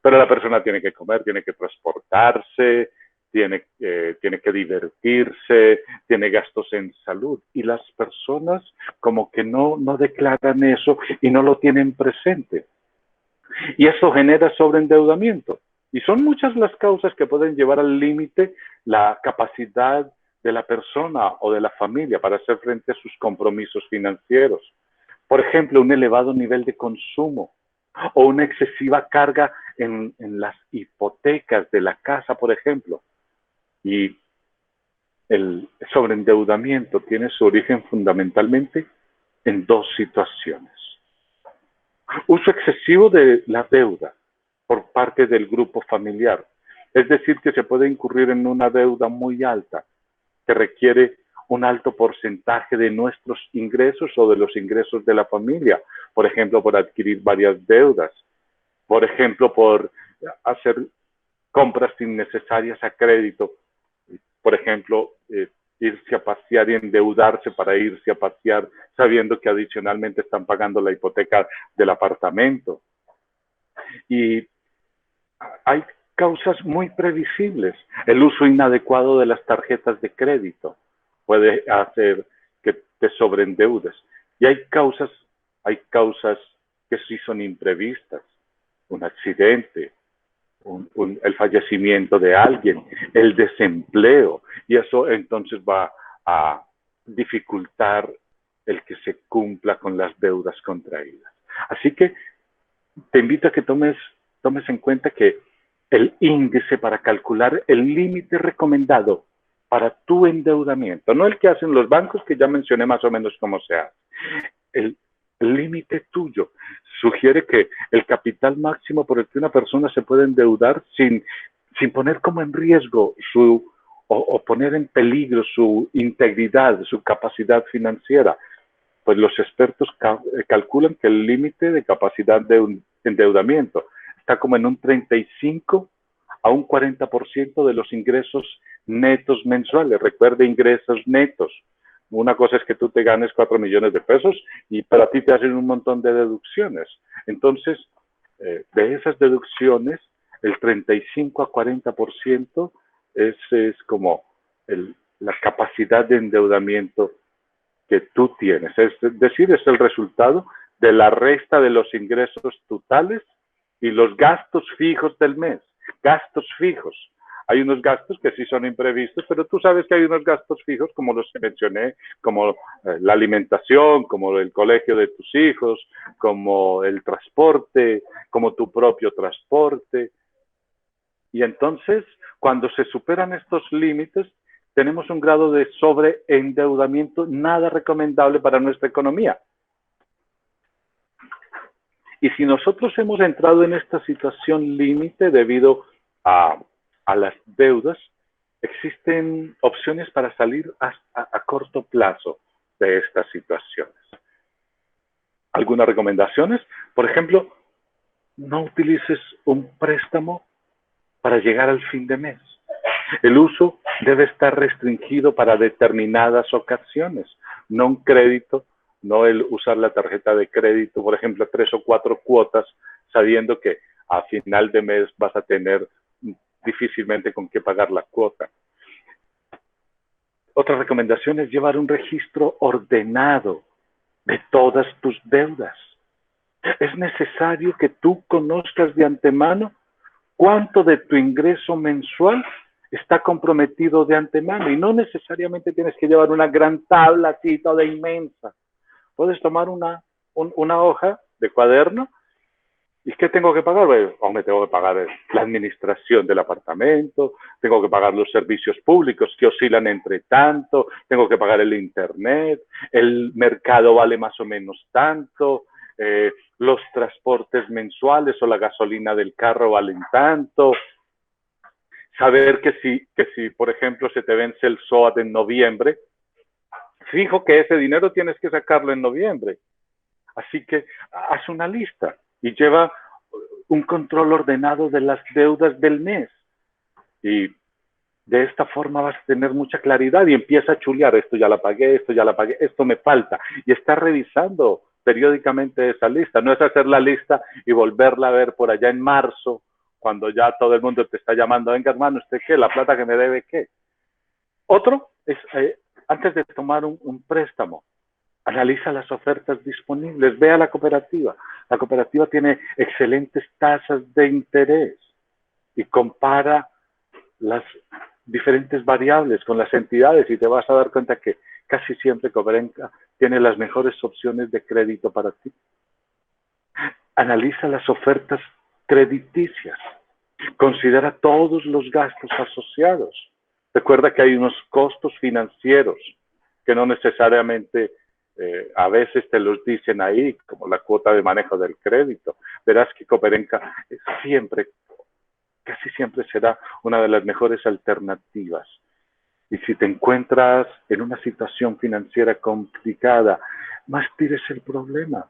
Speaker 1: Pero la persona tiene que comer, tiene que transportarse, tiene que divertirse, tiene gastos en salud. Y las personas como que no declaran eso y no lo tienen presente. Y eso genera sobreendeudamiento. Y son muchas las causas que pueden llevar al límite la capacidad de la persona o de la familia para hacer frente a sus compromisos financieros. Por ejemplo, un elevado nivel de consumo o una excesiva carga en las hipotecas de la casa, por ejemplo. Y el sobreendeudamiento tiene su origen fundamentalmente en dos situaciones. Uso excesivo de la deuda por parte del grupo familiar. Es decir, que se puede incurrir en una deuda muy alta que requiere un alto porcentaje de nuestros ingresos o de los ingresos de la familia. Por ejemplo, por adquirir varias deudas. Por ejemplo, por hacer compras innecesarias a crédito. Por ejemplo, irse a pasear y endeudarse para irse a pasear sabiendo que adicionalmente están pagando la hipoteca del apartamento. Y hay causas muy previsibles. El uso inadecuado de las tarjetas de crédito puede hacer que te sobreendeudes. Y hay causas que sí son imprevistas. Un accidente, el fallecimiento de alguien, el desempleo, y eso entonces va a dificultar el que se cumpla con las deudas contraídas. Así que te invito a que tomes en cuenta que el índice para calcular el límite recomendado para tu endeudamiento, no el que hacen los bancos, que ya mencioné más o menos cómo se hace, el límite tuyo sugiere que el capital máximo por el que una persona se puede endeudar sin poner como en riesgo o poner en peligro su integridad, su capacidad financiera, pues los expertos calculan que el límite de capacidad de endeudamiento está como en un 35 a un 40% de los ingresos netos mensuales. Recuerde, ingresos netos. Una cosa es que tú te ganes 4 millones de pesos y para ti te hacen un montón de deducciones. Entonces, de esas deducciones, el 35 a 40% es como la capacidad de endeudamiento que tú tienes. Es decir, es el resultado de la resta de los ingresos totales y los gastos fijos del mes. Gastos fijos. Hay unos gastos que sí son imprevistos, pero tú sabes que hay unos gastos fijos, como los que mencioné, como la alimentación, como el colegio de tus hijos, como el transporte, como tu propio transporte. Y entonces, cuando se superan estos límites, tenemos un grado de sobreendeudamiento nada recomendable para nuestra economía. Y si nosotros hemos entrado en esta situación límite debido a las deudas, existen opciones para salir a corto plazo de estas situaciones. Algunas recomendaciones, por ejemplo, no utilices un préstamo para llegar al fin de mes. El uso debe estar restringido para determinadas ocasiones, no un crédito, no el usar la tarjeta de crédito, por ejemplo, 3 o 4 cuotas, sabiendo que a final de mes vas a tener difícilmente con qué pagar la cuota. Otra recomendación es llevar un registro ordenado de todas tus deudas. Es necesario que tú conozcas de antemano cuánto de tu ingreso mensual está comprometido de antemano, y no necesariamente tienes que llevar una gran tabla así toda inmensa. Puedes tomar una hoja de cuaderno. ¿Y qué tengo que pagar? Bueno, hombre, tengo que pagar la administración del apartamento, tengo que pagar los servicios públicos que oscilan entre tanto, tengo que pagar el internet, el mercado vale más o menos tanto, los transportes mensuales o la gasolina del carro valen tanto. Saber que si, por ejemplo, se te vence el SOAT en noviembre, fijo que ese dinero tienes que sacarlo en noviembre. Así que haz una lista y lleva un control ordenado de las deudas del mes. Y de esta forma vas a tener mucha claridad y empieza a chulear. Esto ya la pagué, esto me falta. Y está revisando periódicamente esa lista. No es hacer la lista y volverla a ver por allá en marzo, cuando ya todo el mundo te está llamando. Venga, hermano, ¿usted qué? ¿La plata que me debe qué? Otro es, antes de tomar un préstamo, analiza las ofertas disponibles, ve a la cooperativa. La cooperativa tiene excelentes tasas de interés y compara las diferentes variables con las entidades y te vas a dar cuenta que casi siempre Cooperenca tiene las mejores opciones de crédito para ti. Analiza las ofertas crediticias. Considera todos los gastos asociados. Recuerda que hay unos costos financieros que no necesariamente a veces te los dicen ahí, como la cuota de manejo del crédito. Verás que Cooperenca casi siempre será una de las mejores alternativas. Y si te encuentras en una situación financiera complicada, no estires el problema.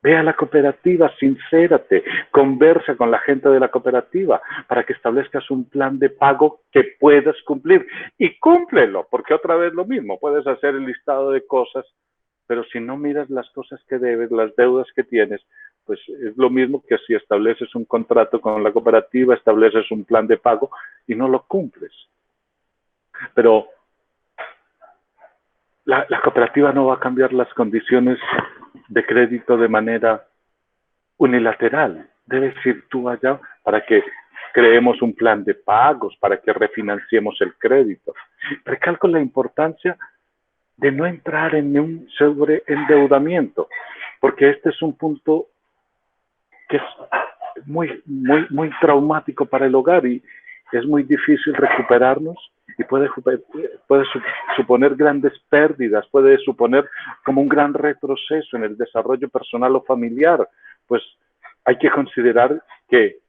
Speaker 1: Ve a la cooperativa, sincérate, conversa con la gente de la cooperativa para que establezcas un plan de pago que puedas cumplir. Y cúmplelo, porque otra vez lo mismo, puedes hacer el listado de cosas, pero si no miras las cosas que debes, las deudas que tienes, pues es lo mismo que si estableces un contrato con la cooperativa, estableces un plan de pago y no lo cumples. Pero la cooperativa no va a cambiar las condiciones de crédito de manera unilateral. Debes ir tú allá para que creemos un plan de pagos, para que refinanciemos el crédito. Recalco la importancia de no entrar en un sobreendeudamiento, porque este es un punto que es muy traumático para el hogar y es muy difícil recuperarnos y puede suponer grandes pérdidas, puede suponer como un gran retroceso en el desarrollo personal o familiar. Pues hay que considerar que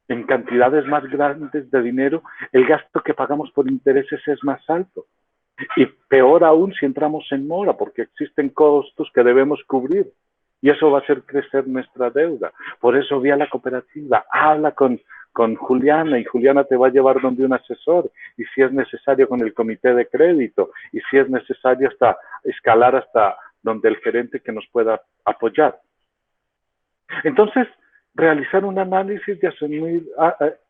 Speaker 1: en cantidades más grandes de dinero, el gasto que pagamos por intereses es más alto. Y peor aún si entramos en mora, porque existen costos que debemos cubrir. Y eso va a hacer crecer nuestra deuda. Por eso ve a la cooperativa, habla con Juliana y Juliana te va a llevar donde un asesor. Y si es necesario con el comité de crédito. Y si es necesario hasta escalar hasta donde el gerente que nos pueda apoyar. Entonces, realizar un análisis de asumir,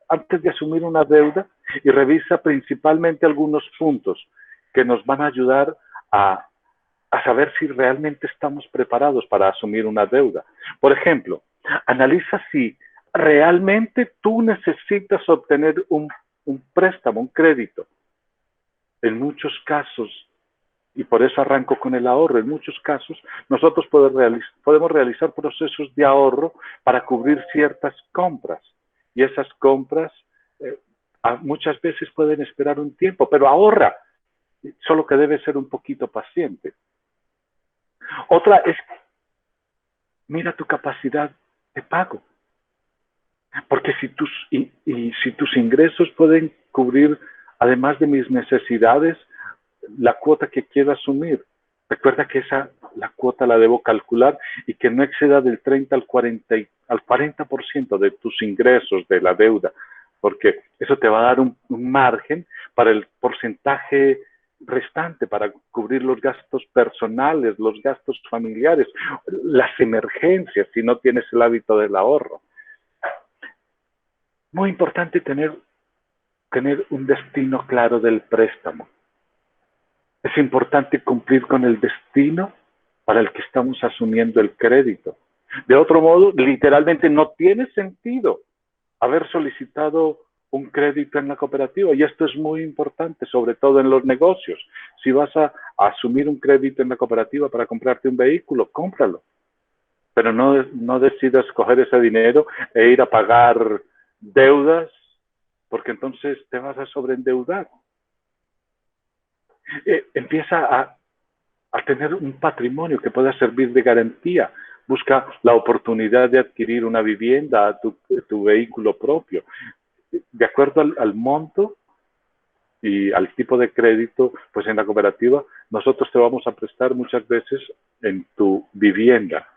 Speaker 1: antes de asumir una deuda y revisa principalmente algunos puntos que nos van a ayudar a a saber si realmente estamos preparados para asumir una deuda. Por ejemplo, analiza si realmente tú necesitas obtener un préstamo, un crédito. En muchos casos, y por eso arranco con el ahorro, en muchos casos nosotros podemos realizar procesos de ahorro para cubrir ciertas compras. Y esas compras muchas veces pueden esperar un tiempo, pero ahorra, solo que debe ser un poquito paciente. Otra es, mira tu capacidad de pago. Porque si tus ingresos pueden cubrir, además de mis necesidades, la cuota que quiero asumir. Recuerda que la cuota la debo calcular y que no exceda del 30 al 40% de tus ingresos de la deuda, porque eso te va a dar un margen para el porcentaje restante, para cubrir los gastos personales, los gastos familiares, las emergencias, si no tienes el hábito del ahorro. Muy importante tener un destino claro del préstamo. Es importante cumplir con el destino para el que estamos asumiendo el crédito. De otro modo, literalmente no tiene sentido haber solicitado un crédito en la cooperativa. Y esto es muy importante, sobre todo en los negocios. Si vas a asumir un crédito en la cooperativa para comprarte un vehículo, cómpralo. Pero no decidas coger ese dinero e ir a pagar deudas, porque entonces te vas a sobreendeudar. Empieza a tener un patrimonio que pueda servir de garantía. Busca la oportunidad de adquirir una vivienda, tu vehículo propio. De acuerdo al monto y al tipo de crédito, pues en la cooperativa nosotros te vamos a prestar muchas veces en tu vivienda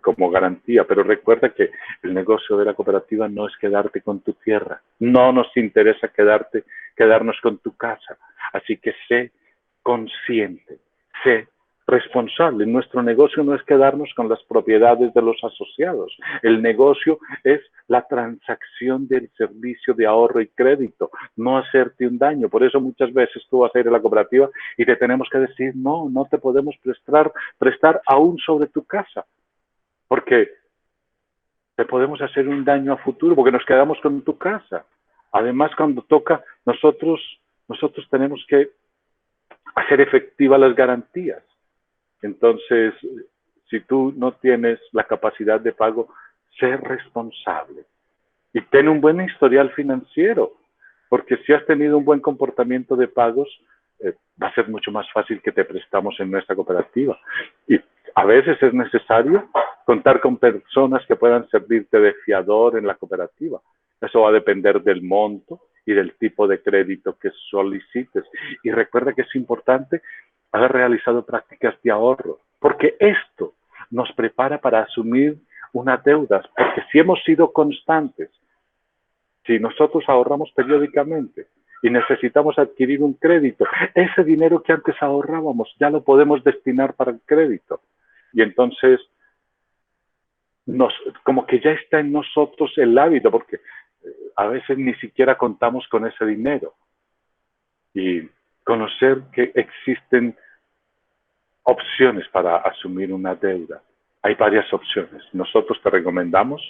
Speaker 1: como garantía, pero recuerda que el negocio de la cooperativa no es quedarte con tu tierra, no nos interesa quedarnos con tu casa, así que sé consciente, sé responsable. Nuestro negocio no es quedarnos con las propiedades de los asociados, el negocio es la transacción del servicio de ahorro y crédito, no hacerte un daño. Por eso muchas veces tú vas a ir a la cooperativa y te tenemos que decir, no te podemos prestar aún sobre tu casa, porque te podemos hacer un daño a futuro, porque nos quedamos con tu casa. Además, cuando toca, nosotros tenemos que hacer efectivas las garantías. Entonces, si tú no tienes la capacidad de pago, sé responsable. Y ten un buen historial financiero, porque si has tenido un buen comportamiento de pagos, va a ser mucho más fácil que te prestamos en nuestra cooperativa. Y a veces es necesario contar con personas que puedan servirte de fiador en la cooperativa. Eso va a depender del monto y del tipo de crédito que solicites. Y recuerda que es importante haber realizado prácticas de ahorro, porque esto nos prepara para asumir una deuda, porque si hemos sido constantes, si nosotros ahorramos periódicamente y necesitamos adquirir un crédito, ese dinero que antes ahorrábamos ya lo podemos destinar para el crédito. Y entonces, como que ya está en nosotros el hábito, porque a veces ni siquiera contamos con ese dinero. Y conocer que existen opciones para asumir una deuda. Hay varias opciones. Nosotros te recomendamos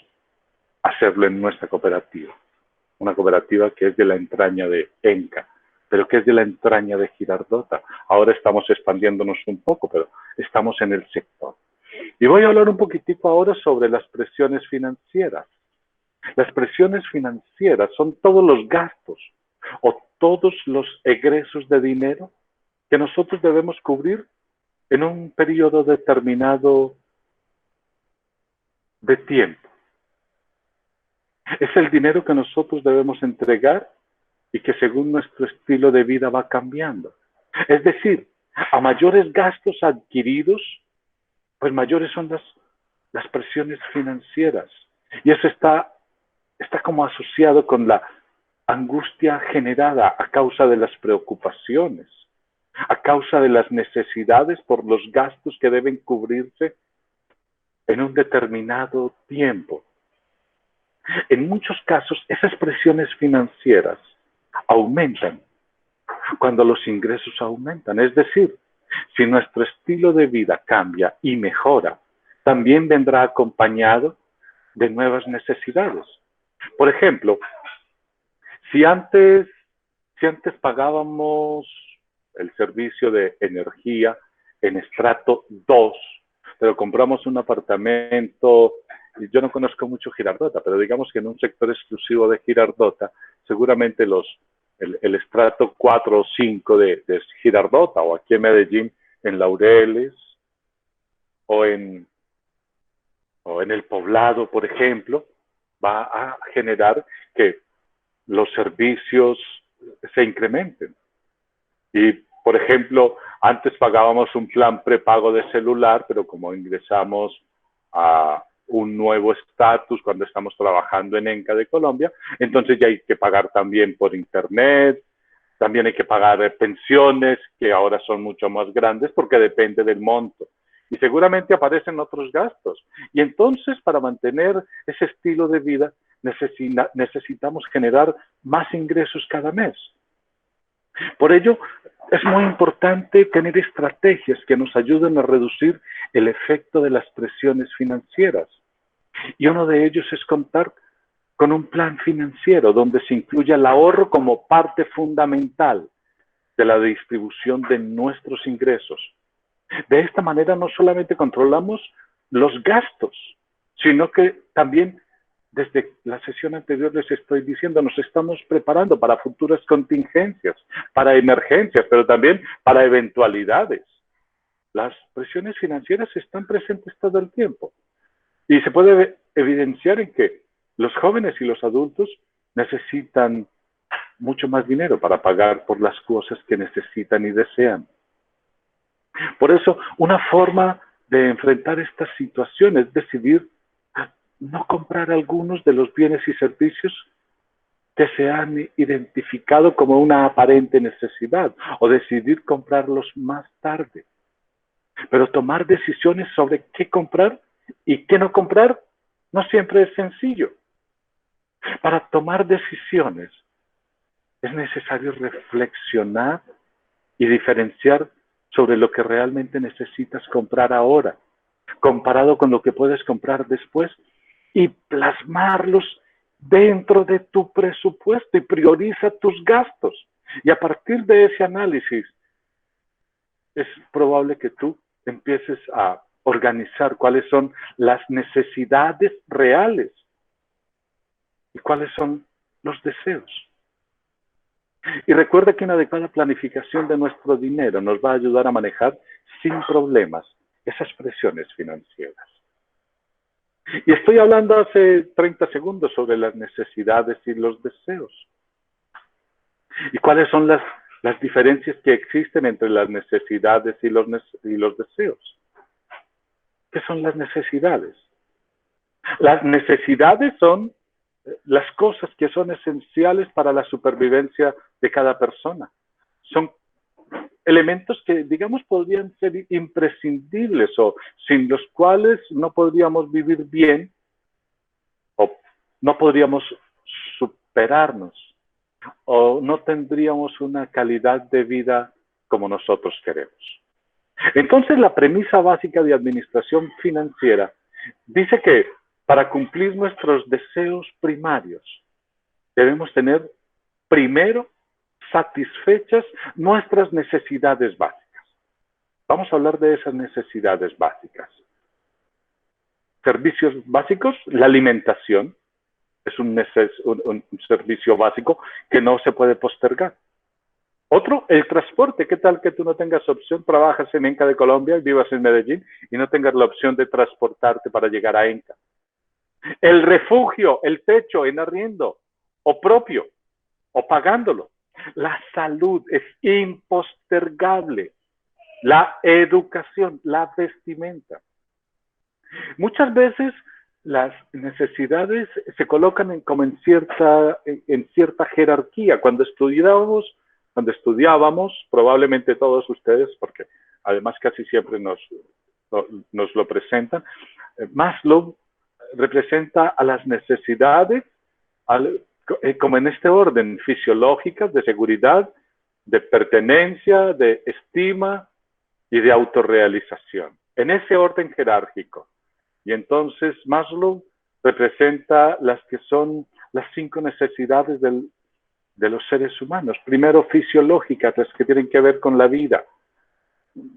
Speaker 1: hacerlo en nuestra cooperativa. Una cooperativa que es de la entraña de ENCA, pero que es de la entraña de Girardota. Ahora estamos expandiéndonos un poco, pero estamos en el sector. Y voy a hablar un poquitico ahora sobre las presiones financieras. Las presiones financieras son todos los gastos o todos los egresos de dinero que nosotros debemos cubrir en un periodo determinado de tiempo. Es el dinero que nosotros debemos entregar y que según nuestro estilo de vida va cambiando. Es decir, a mayores gastos adquiridos, pues mayores son las presiones financieras. Y eso está como asociado con la angustia generada a causa de las preocupaciones, a causa de las necesidades por los gastos que deben cubrirse en un determinado tiempo. En muchos casos, esas presiones financieras aumentan cuando los ingresos aumentan. Es decir, Si nuestro estilo de vida cambia y mejora, también vendrá acompañado de nuevas necesidades. Por ejemplo, si antes pagábamos el servicio de energía en estrato 2, pero compramos un apartamento, y yo no conozco mucho Girardota, pero digamos que en un sector exclusivo de Girardota, seguramente el estrato 4 o 5 de Girardota, o aquí en Medellín, en Laureles, o en el Poblado, por ejemplo, va a generar que los servicios se incrementen. Y, por ejemplo, antes pagábamos un plan prepago de celular, pero como ingresamos a un nuevo estatus cuando estamos trabajando en ENCA de Colombia, entonces ya hay que pagar también por internet, también hay que pagar pensiones, que ahora son mucho más grandes porque depende del monto. Y seguramente aparecen otros gastos. Y entonces, para mantener ese estilo de vida, necesitamos generar más ingresos cada mes. Por ello, es muy importante tener estrategias que nos ayuden a reducir el efecto de las presiones financieras. Y uno de ellos es contar con un plan financiero donde se incluya el ahorro como parte fundamental de la distribución de nuestros ingresos. De esta manera no solamente controlamos los gastos, sino que también desde la sesión anterior les estoy diciendo, nos estamos preparando para futuras contingencias, para emergencias, pero también para eventualidades. Las presiones financieras están presentes todo el tiempo y se puede evidenciar en que los jóvenes y los adultos necesitan mucho más dinero para pagar por las cosas que necesitan y desean. Por eso, una forma de enfrentar esta situación es decidir no comprar algunos de los bienes y servicios que se han identificado como una aparente necesidad o decidir comprarlos más tarde. Pero tomar decisiones sobre qué comprar y qué no comprar no siempre es sencillo. Para tomar decisiones es necesario reflexionar y diferenciar sobre lo que realmente necesitas comprar ahora, comparado con lo que puedes comprar después, y plasmarlos dentro de tu presupuesto y prioriza tus gastos. Y a partir de ese análisis, es probable que tú empieces a organizar cuáles son las necesidades reales y cuáles son los deseos. Y recuerda que una adecuada planificación de nuestro dinero nos va a ayudar a manejar sin problemas esas presiones financieras. Y estoy hablando hace 30 segundos sobre las necesidades y los deseos. ¿Y cuáles son las diferencias que existen entre las necesidades y los deseos? ¿Qué son las necesidades? Las necesidades son las cosas que son esenciales para la supervivencia de cada persona. Son elementos que, digamos, podrían ser imprescindibles o sin los cuales no podríamos vivir bien o no podríamos superarnos o no tendríamos una calidad de vida como nosotros queremos. Entonces, la premisa básica de administración financiera dice que para cumplir nuestros deseos primarios debemos tener primero satisfechas nuestras necesidades básicas. Vamos a hablar de esas necesidades básicas. Servicios básicos, la alimentación es un servicio básico que no se puede postergar. Otro, el transporte. ¿Qué tal que tú no tengas opción, trabajas en ENCA de Colombia y vivas en Medellín y no tengas la opción de transportarte para llegar a ENCA? El refugio, el techo en arriendo o propio o pagándolo. La salud es impostergable. La educación, la vestimenta. Muchas veces las necesidades se colocan como en cierta jerarquía. Cuando estudiábamos, probablemente todos ustedes, porque además casi siempre nos lo presentan, Maslow representa a las necesidades como en este orden: fisiológicas, de seguridad, de pertenencia, de estima, y de autorrealización, en ese orden jerárquico. Y entonces Maslow representa las que son las 5 necesidades de los seres humanos. Primero, fisiológicas, las que tienen que ver con la vida,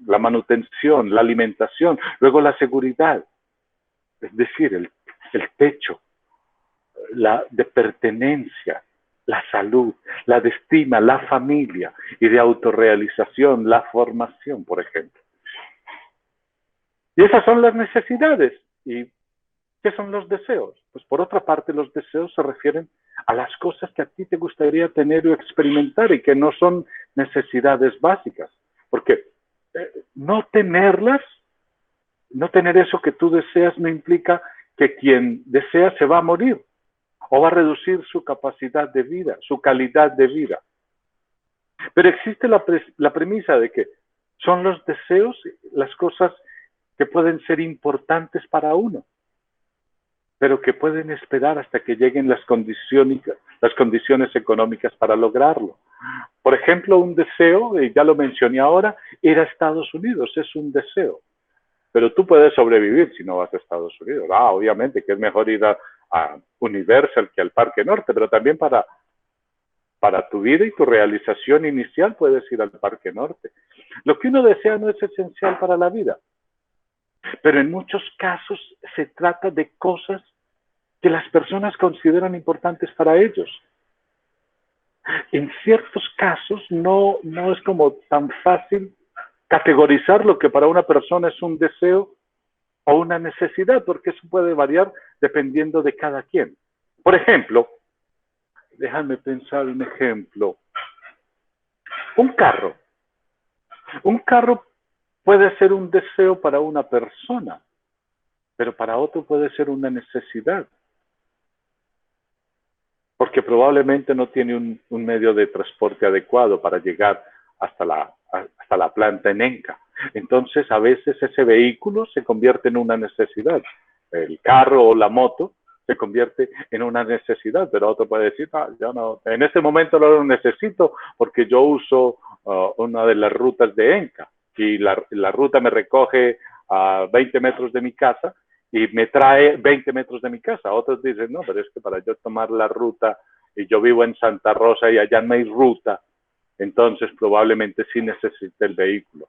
Speaker 1: la manutención, la alimentación. Luego, la seguridad, es decir, el techo, la de pertenencia, la salud, la de estima, la familia, y de autorrealización, la formación, por ejemplo. Y esas son las necesidades. ¿Y qué son los deseos? Pues por otra parte, los deseos se refieren a las cosas que a ti te gustaría tener o experimentar y que no son necesidades básicas. Porque no tenerlas, no tener eso que tú deseas, no implica que quien desea se va a morir o va a reducir su capacidad de vida, su calidad de vida. Pero existe la premisa de que son los deseos las cosas que pueden ser importantes para uno, pero que pueden esperar hasta que lleguen las condiciones económicas para lograrlo. Por ejemplo, un deseo, y ya lo mencioné ahora, ir a Estados Unidos es un deseo. Pero tú puedes sobrevivir si no vas a Estados Unidos. Obviamente que es mejor ir a Universal que al Parque Norte, pero también para tu vida y tu realización inicial puedes ir al Parque Norte. Lo que uno desea no es esencial para la vida, pero en muchos casos se trata de cosas que las personas consideran importantes para ellos. En ciertos casos no es como tan fácil categorizar lo que para una persona es un deseo o una necesidad, porque eso puede variar dependiendo de cada quien. Por ejemplo, déjame pensar un ejemplo. Un carro. Un carro puede ser un deseo para una persona, pero para otro puede ser una necesidad. Porque probablemente no tiene un medio de transporte adecuado para llegar hasta la planta en Enca. Entonces, a veces ese vehículo se convierte en una necesidad. El carro o la moto se convierte en una necesidad, pero otro puede decir, yo no, en este momento no lo necesito porque yo uso una de las rutas de Enca y la ruta me recoge a 20 metros de mi casa y me trae 20 metros de mi casa. Otros dicen, no, pero es que para yo tomar la ruta, y yo vivo en Santa Rosa y allá no hay ruta, entonces probablemente sí necesite el vehículo.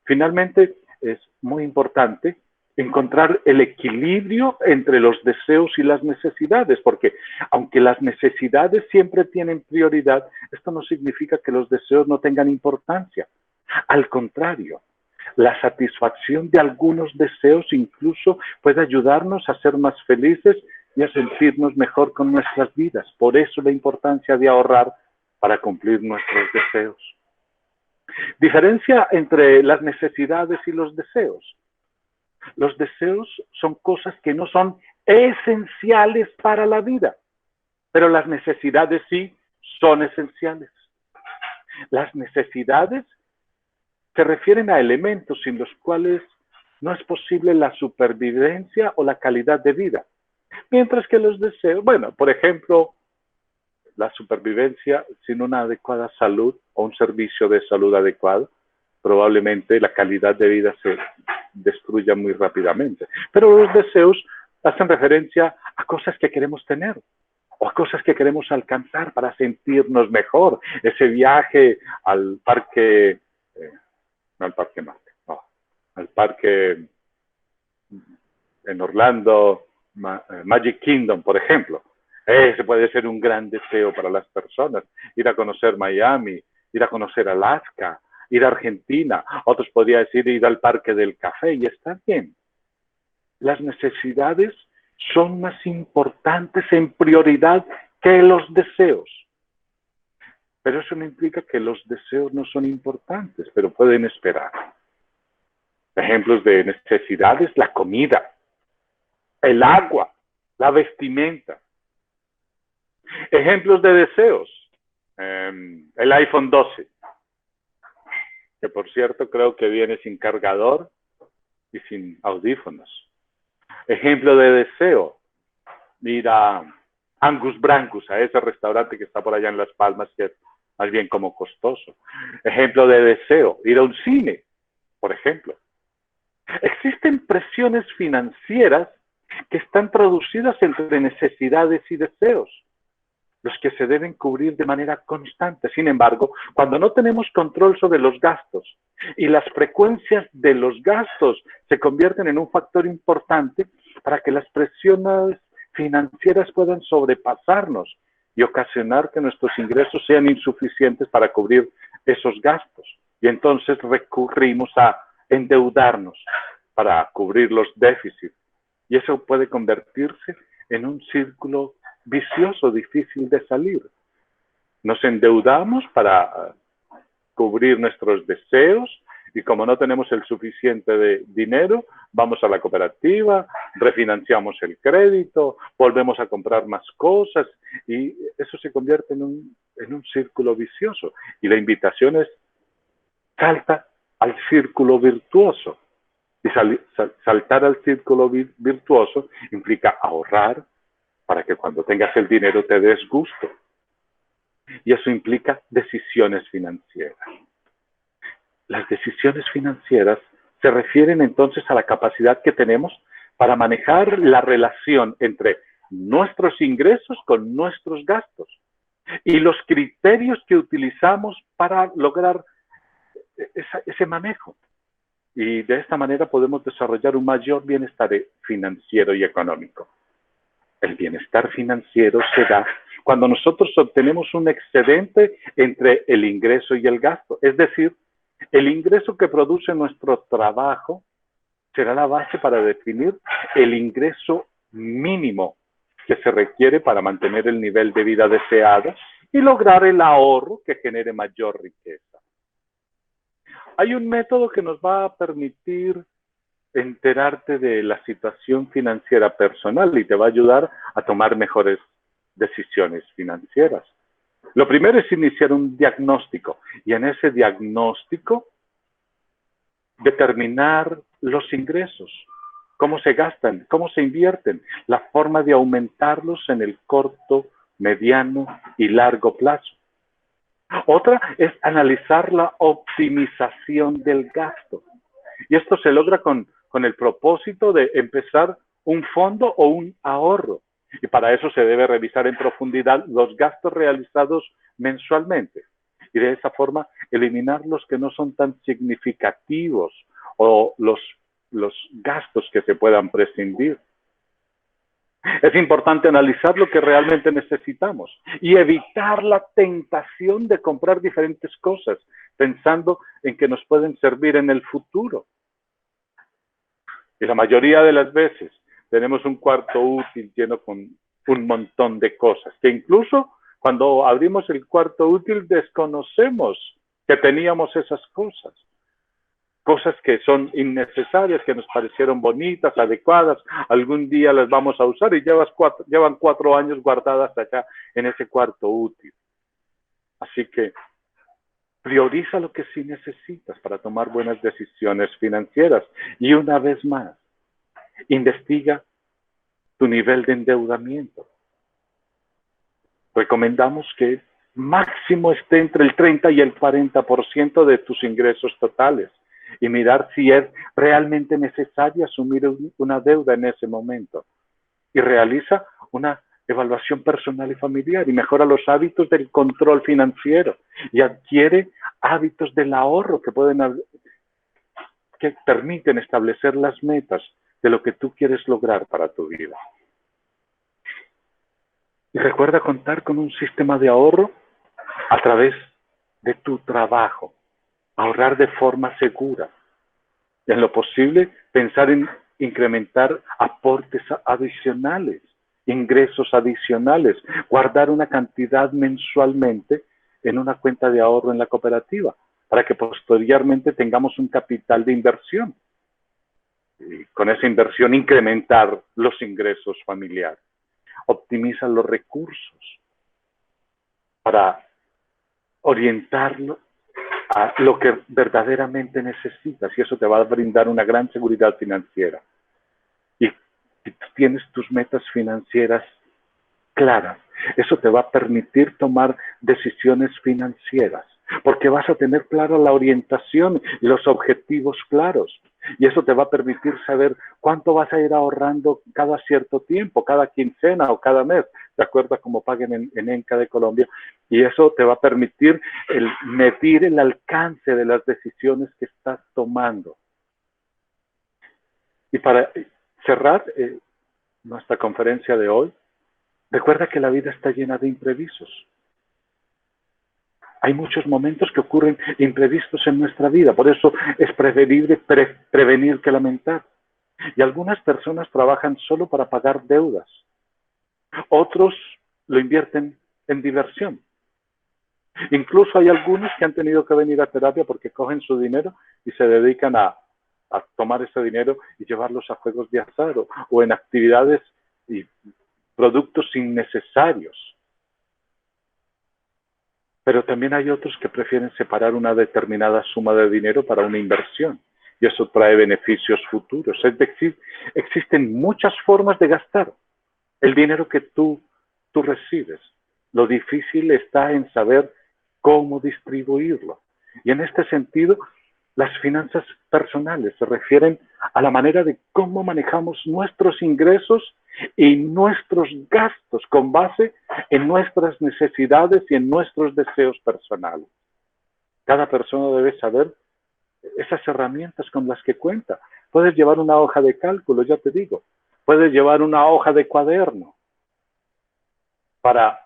Speaker 1: Finalmente, es muy importante encontrar el equilibrio entre los deseos y las necesidades, porque aunque las necesidades siempre tienen prioridad, esto no significa que los deseos no tengan importancia. Al contrario, la satisfacción de algunos deseos incluso puede ayudarnos a ser más felices y a sentirnos mejor con nuestras vidas. Por eso la importancia de ahorrar para cumplir nuestros deseos. Diferencia entre las necesidades y los deseos. Los deseos son cosas que no son esenciales para la vida, pero las necesidades sí son esenciales. Las necesidades se refieren a elementos sin los cuales no es posible la supervivencia o la calidad de vida. Mientras que los deseos, bueno, por ejemplo, la supervivencia sin una adecuada salud o un servicio de salud adecuado, probablemente la calidad de vida se destruya muy rápidamente. Pero los deseos hacen referencia a cosas que queremos tener o a cosas que queremos alcanzar para sentirnos mejor. Ese viaje al parque, no al Parque Norte, no, al parque en Orlando, Magic Kingdom, por ejemplo. Ese puede ser un gran deseo para las personas. Ir a conocer Miami, ir a conocer Alaska, ir a Argentina. Otros podrían decir ir al Parque del Café y está bien. Las necesidades son más importantes en prioridad que los deseos. Pero eso no implica que los deseos no son importantes, pero pueden esperar. Ejemplos de necesidades: la comida, el agua, la vestimenta. Ejemplos de deseos: el iPhone 12, que por cierto creo que viene sin cargador y sin audífonos. Ejemplo de deseo: ir a Angus Brangus, a ese restaurante que está por allá en Las Palmas, que es más bien como costoso. Ejemplo de deseo: ir a un cine. por ejemplo. Existen presiones financieras que están traducidas entre necesidades y deseos, los que se deben cubrir de manera constante. Sin embargo, cuando no tenemos control sobre los gastos y las frecuencias de los gastos se convierten en un factor importante para que las presiones financieras puedan sobrepasarnos y ocasionar que nuestros ingresos sean insuficientes para cubrir esos gastos. Y entonces recurrimos a endeudarnos para cubrir los déficits. Y eso puede convertirse en un círculo vicioso, difícil de salir. Nos endeudamos para cubrir nuestros deseos y como no tenemos el suficiente de dinero, vamos a la cooperativa, refinanciamos el crédito, volvemos a comprar más cosas y eso se convierte en un círculo vicioso. Y la invitación es salta al círculo virtuoso. Y saltar al círculo virtuoso implica ahorrar para que cuando tengas el dinero te des gusto. Y eso implica decisiones financieras. Las decisiones financieras se refieren entonces a la capacidad que tenemos para manejar la relación entre nuestros ingresos con nuestros gastos y los criterios que utilizamos para lograr ese manejo. Y de esta manera podemos desarrollar un mayor bienestar financiero y económico. El bienestar financiero se da cuando nosotros obtenemos un excedente entre el ingreso y el gasto. Es decir, el ingreso que produce nuestro trabajo será la base para definir el ingreso mínimo que se requiere para mantener el nivel de vida deseado y lograr el ahorro que genere mayor riqueza. Hay un método que nos va a permitir enterarte de la situación financiera personal y te va a ayudar a tomar mejores decisiones financieras. Lo primero es iniciar un diagnóstico y en ese diagnóstico determinar los ingresos, cómo se gastan, cómo se invierten, la forma de aumentarlos en el corto, mediano y largo plazo. Otra es analizar la optimización del gasto. Y esto se logra con el propósito de empezar un fondo o un ahorro. Y para eso se debe revisar en profundidad los gastos realizados mensualmente. Y de esa forma eliminar los que no son tan significativos o los gastos que se puedan prescindir. Es importante analizar lo que realmente necesitamos y evitar la tentación de comprar diferentes cosas, pensando en que nos pueden servir en el futuro. Y la mayoría de las veces tenemos un cuarto útil lleno con un montón de cosas, que incluso cuando abrimos el cuarto útil desconocemos que teníamos esas cosas. Cosas que son innecesarias, que nos parecieron bonitas, adecuadas, algún día las vamos a usar y llevan 4 años guardadas acá en ese cuarto útil. Así que prioriza lo que sí necesitas para tomar buenas decisiones financieras. Y una vez más, investiga tu nivel de endeudamiento. Recomendamos que máximo esté entre el 30 y el 40% de tus ingresos totales. Y mirar si es realmente necesario asumir una deuda en ese momento. Y realiza una evaluación personal y familiar y mejora los hábitos del control financiero y adquiere hábitos del ahorro que permiten establecer las metas de lo que tú quieres lograr para tu vida. Y recuerda contar con un sistema de ahorro a través de tu trabajo. Ahorrar de forma segura. Y en lo posible, pensar en incrementar aportes adicionales, ingresos adicionales, guardar una cantidad mensualmente en una cuenta de ahorro en la cooperativa, para que posteriormente tengamos un capital de inversión. Y con esa inversión incrementar los ingresos familiares. Optimiza los recursos para orientarlo a lo que verdaderamente necesitas y eso te va a brindar una gran seguridad financiera. Y si tú tienes tus metas financieras claras, eso te va a permitir tomar decisiones financieras porque vas a tener clara la orientación y los objetivos claros. Y eso te va a permitir saber cuánto vas a ir ahorrando cada cierto tiempo, cada quincena o cada mes, de acuerdo a cómo paguen en ENCA de Colombia. Y eso te va a permitir medir el alcance de las decisiones que estás tomando. Y para cerrar nuestra conferencia de hoy, recuerda que la vida está llena de imprevistos. Hay muchos momentos que ocurren imprevistos en nuestra vida, por eso es preferible prevenir que lamentar. Y algunas personas trabajan solo para pagar deudas. Otros lo invierten en diversión. Incluso hay algunos que han tenido que venir a terapia porque cogen su dinero y se dedican a tomar ese dinero y llevarlos a juegos de azar o en actividades y productos innecesarios. Pero también hay otros que prefieren separar una determinada suma de dinero para una inversión. Y eso trae beneficios futuros. Es decir, existen muchas formas de gastar el dinero que tú recibes. Lo difícil está en saber cómo distribuirlo. Y en este sentido, las finanzas personales se refieren a la manera de cómo manejamos nuestros ingresos y nuestros gastos con base en nuestras necesidades y en nuestros deseos personales. Cada persona debe saber esas herramientas con las que cuenta. Puedes llevar una hoja de cálculo, ya te digo. Puedes llevar una hoja de cuaderno para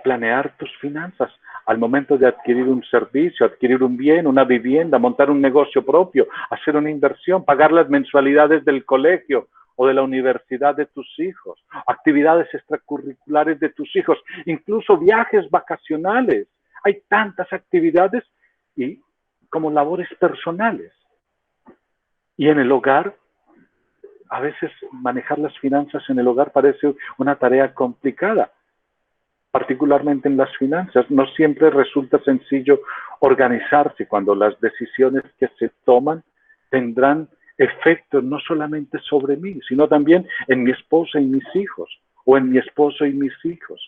Speaker 1: planear tus finanzas al momento de adquirir un servicio, adquirir un bien, una vivienda, montar un negocio propio, hacer una inversión, pagar las mensualidades del colegio o de la universidad de tus hijos, actividades extracurriculares de tus hijos, incluso viajes vacacionales. Hay tantas actividades y como labores personales. Y en el hogar, a veces manejar las finanzas en el hogar parece una tarea complicada. Particularmente en las finanzas, no siempre resulta sencillo organizarse cuando las decisiones que se toman tendrán efectos no solamente sobre mí, sino también en mi esposa y mis hijos, o en mi esposo y mis hijos.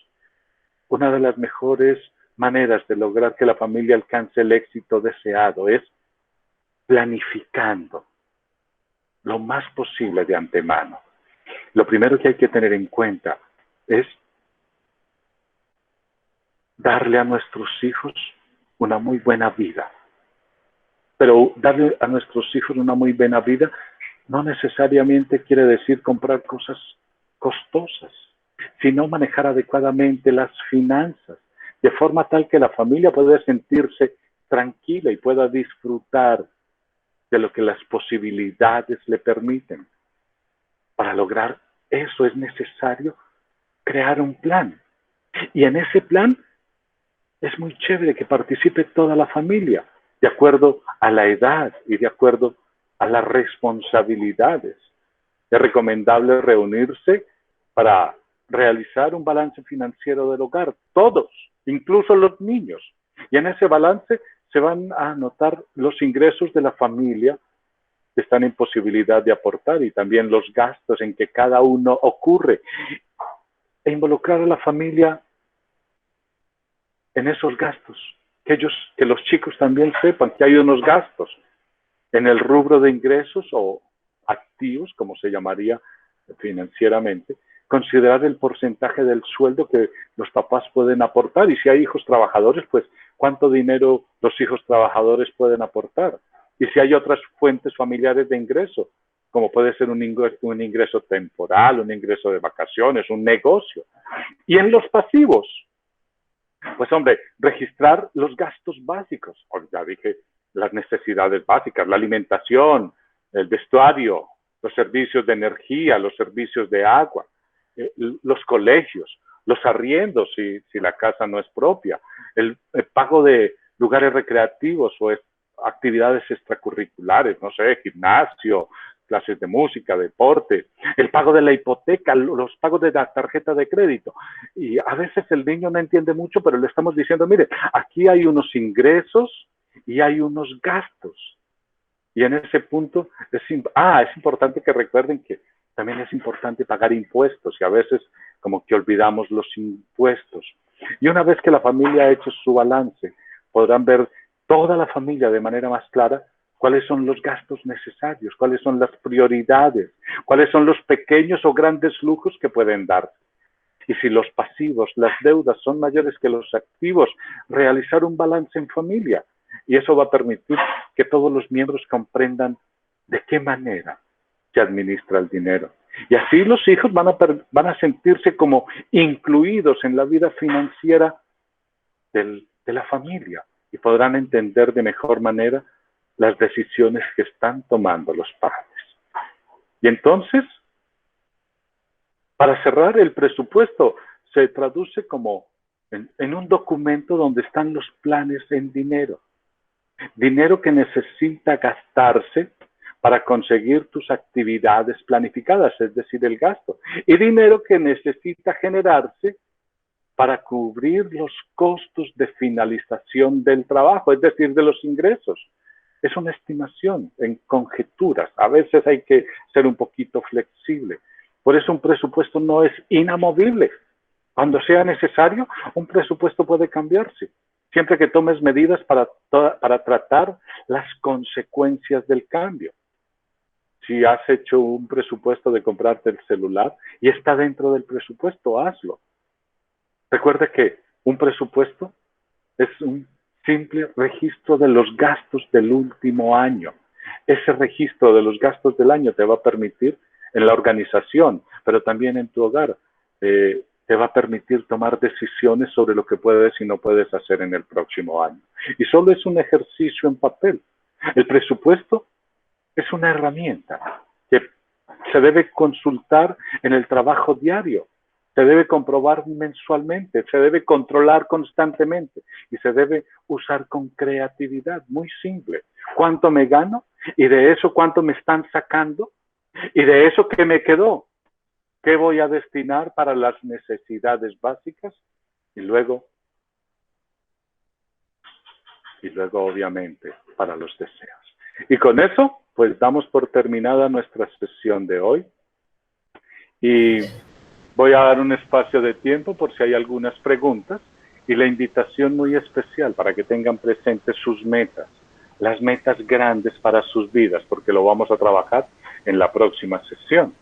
Speaker 1: Una de las mejores maneras de lograr que la familia alcance el éxito deseado es planificando lo más posible de antemano. Lo primero que hay que tener en cuenta es darle a nuestros hijos una muy buena vida. Pero darle a nuestros hijos una muy buena vida no necesariamente quiere decir comprar cosas costosas, sino manejar adecuadamente las finanzas, de forma tal que la familia pueda sentirse tranquila y pueda disfrutar de lo que las posibilidades le permiten. Para lograr eso es necesario crear un plan. Y en ese plan es muy chévere que participe toda la familia, de acuerdo a la edad y de acuerdo a las responsabilidades. Es recomendable reunirse para realizar un balance financiero del hogar, todos, incluso los niños. Y en ese balance se van a anotar los ingresos de la familia que están en posibilidad de aportar y también los gastos en que cada uno ocurre. E involucrar a la familia en esos gastos, que los chicos también sepan que hay unos gastos en el rubro de ingresos o activos, como se llamaría financieramente, considerar el porcentaje del sueldo que los papás pueden aportar y si hay hijos trabajadores, pues cuánto dinero los hijos trabajadores pueden aportar. Y si hay otras fuentes familiares de ingreso, como puede ser un ingreso temporal, un ingreso de vacaciones, un negocio. Y en los pasivos, pues hombre, registrar los gastos básicos. Ya dije, las necesidades básicas, la alimentación, el vestuario, los servicios de energía, los servicios de agua, los colegios, los arriendos si la casa no es propia, el pago de lugares recreativos o actividades extracurriculares, no sé, gimnasio, clases de música, deporte, el pago de la hipoteca, los pagos de la tarjeta de crédito. Y a veces el niño no entiende mucho, pero le estamos diciendo, mire, aquí hay unos ingresos y hay unos gastos. Y en ese punto es importante que recuerden que también es importante pagar impuestos y a veces como que olvidamos los impuestos. Y una vez que la familia ha hecho su balance, podrán ver toda la familia de manera más clara cuáles son los gastos necesarios, cuáles son las prioridades, cuáles son los pequeños o grandes lujos que pueden darse. Y si los pasivos, las deudas son mayores que los activos, realizar un balance en familia. Y eso va a permitir que todos los miembros comprendan de qué manera se administra el dinero. Y así los hijos van a sentirse como incluidos en la vida financiera de la familia y podrán entender de mejor manera las decisiones que están tomando los padres. Y entonces, para cerrar, el presupuesto se traduce como en un documento donde están los planes en dinero. Dinero que necesita gastarse para conseguir tus actividades planificadas, es decir, el gasto. Y dinero que necesita generarse para cubrir los costos de finalización del trabajo, es decir, de los ingresos. Es una estimación en conjeturas. A veces hay que ser un poquito flexible. Por eso un presupuesto no es inamovible. Cuando sea necesario, un presupuesto puede cambiarse, siempre que tomes medidas para tratar las consecuencias del cambio. Si has hecho un presupuesto de comprarte el celular y está dentro del presupuesto, hazlo. Recuerda que un presupuesto es un simple registro de los gastos del último año. Ese registro de los gastos del año te va a permitir en la organización, pero también en tu hogar, te va a permitir tomar decisiones sobre lo que puedes y no puedes hacer en el próximo año. Y solo es un ejercicio en papel. El presupuesto es una herramienta que se debe consultar en el trabajo diario, se debe comprobar mensualmente, se debe controlar constantemente y se debe usar con creatividad, muy simple. ¿Cuánto me gano? Y de eso, ¿cuánto me están sacando? Y de eso, ¿qué me quedó? ¿Qué voy a destinar para las necesidades básicas? Y luego, obviamente, para los deseos. Y con eso, pues damos por terminada nuestra sesión de hoy. Y voy a dar un espacio de tiempo por si hay algunas preguntas. Y la invitación muy especial para que tengan presentes sus metas, las metas grandes para sus vidas, porque lo vamos a trabajar en la próxima sesión.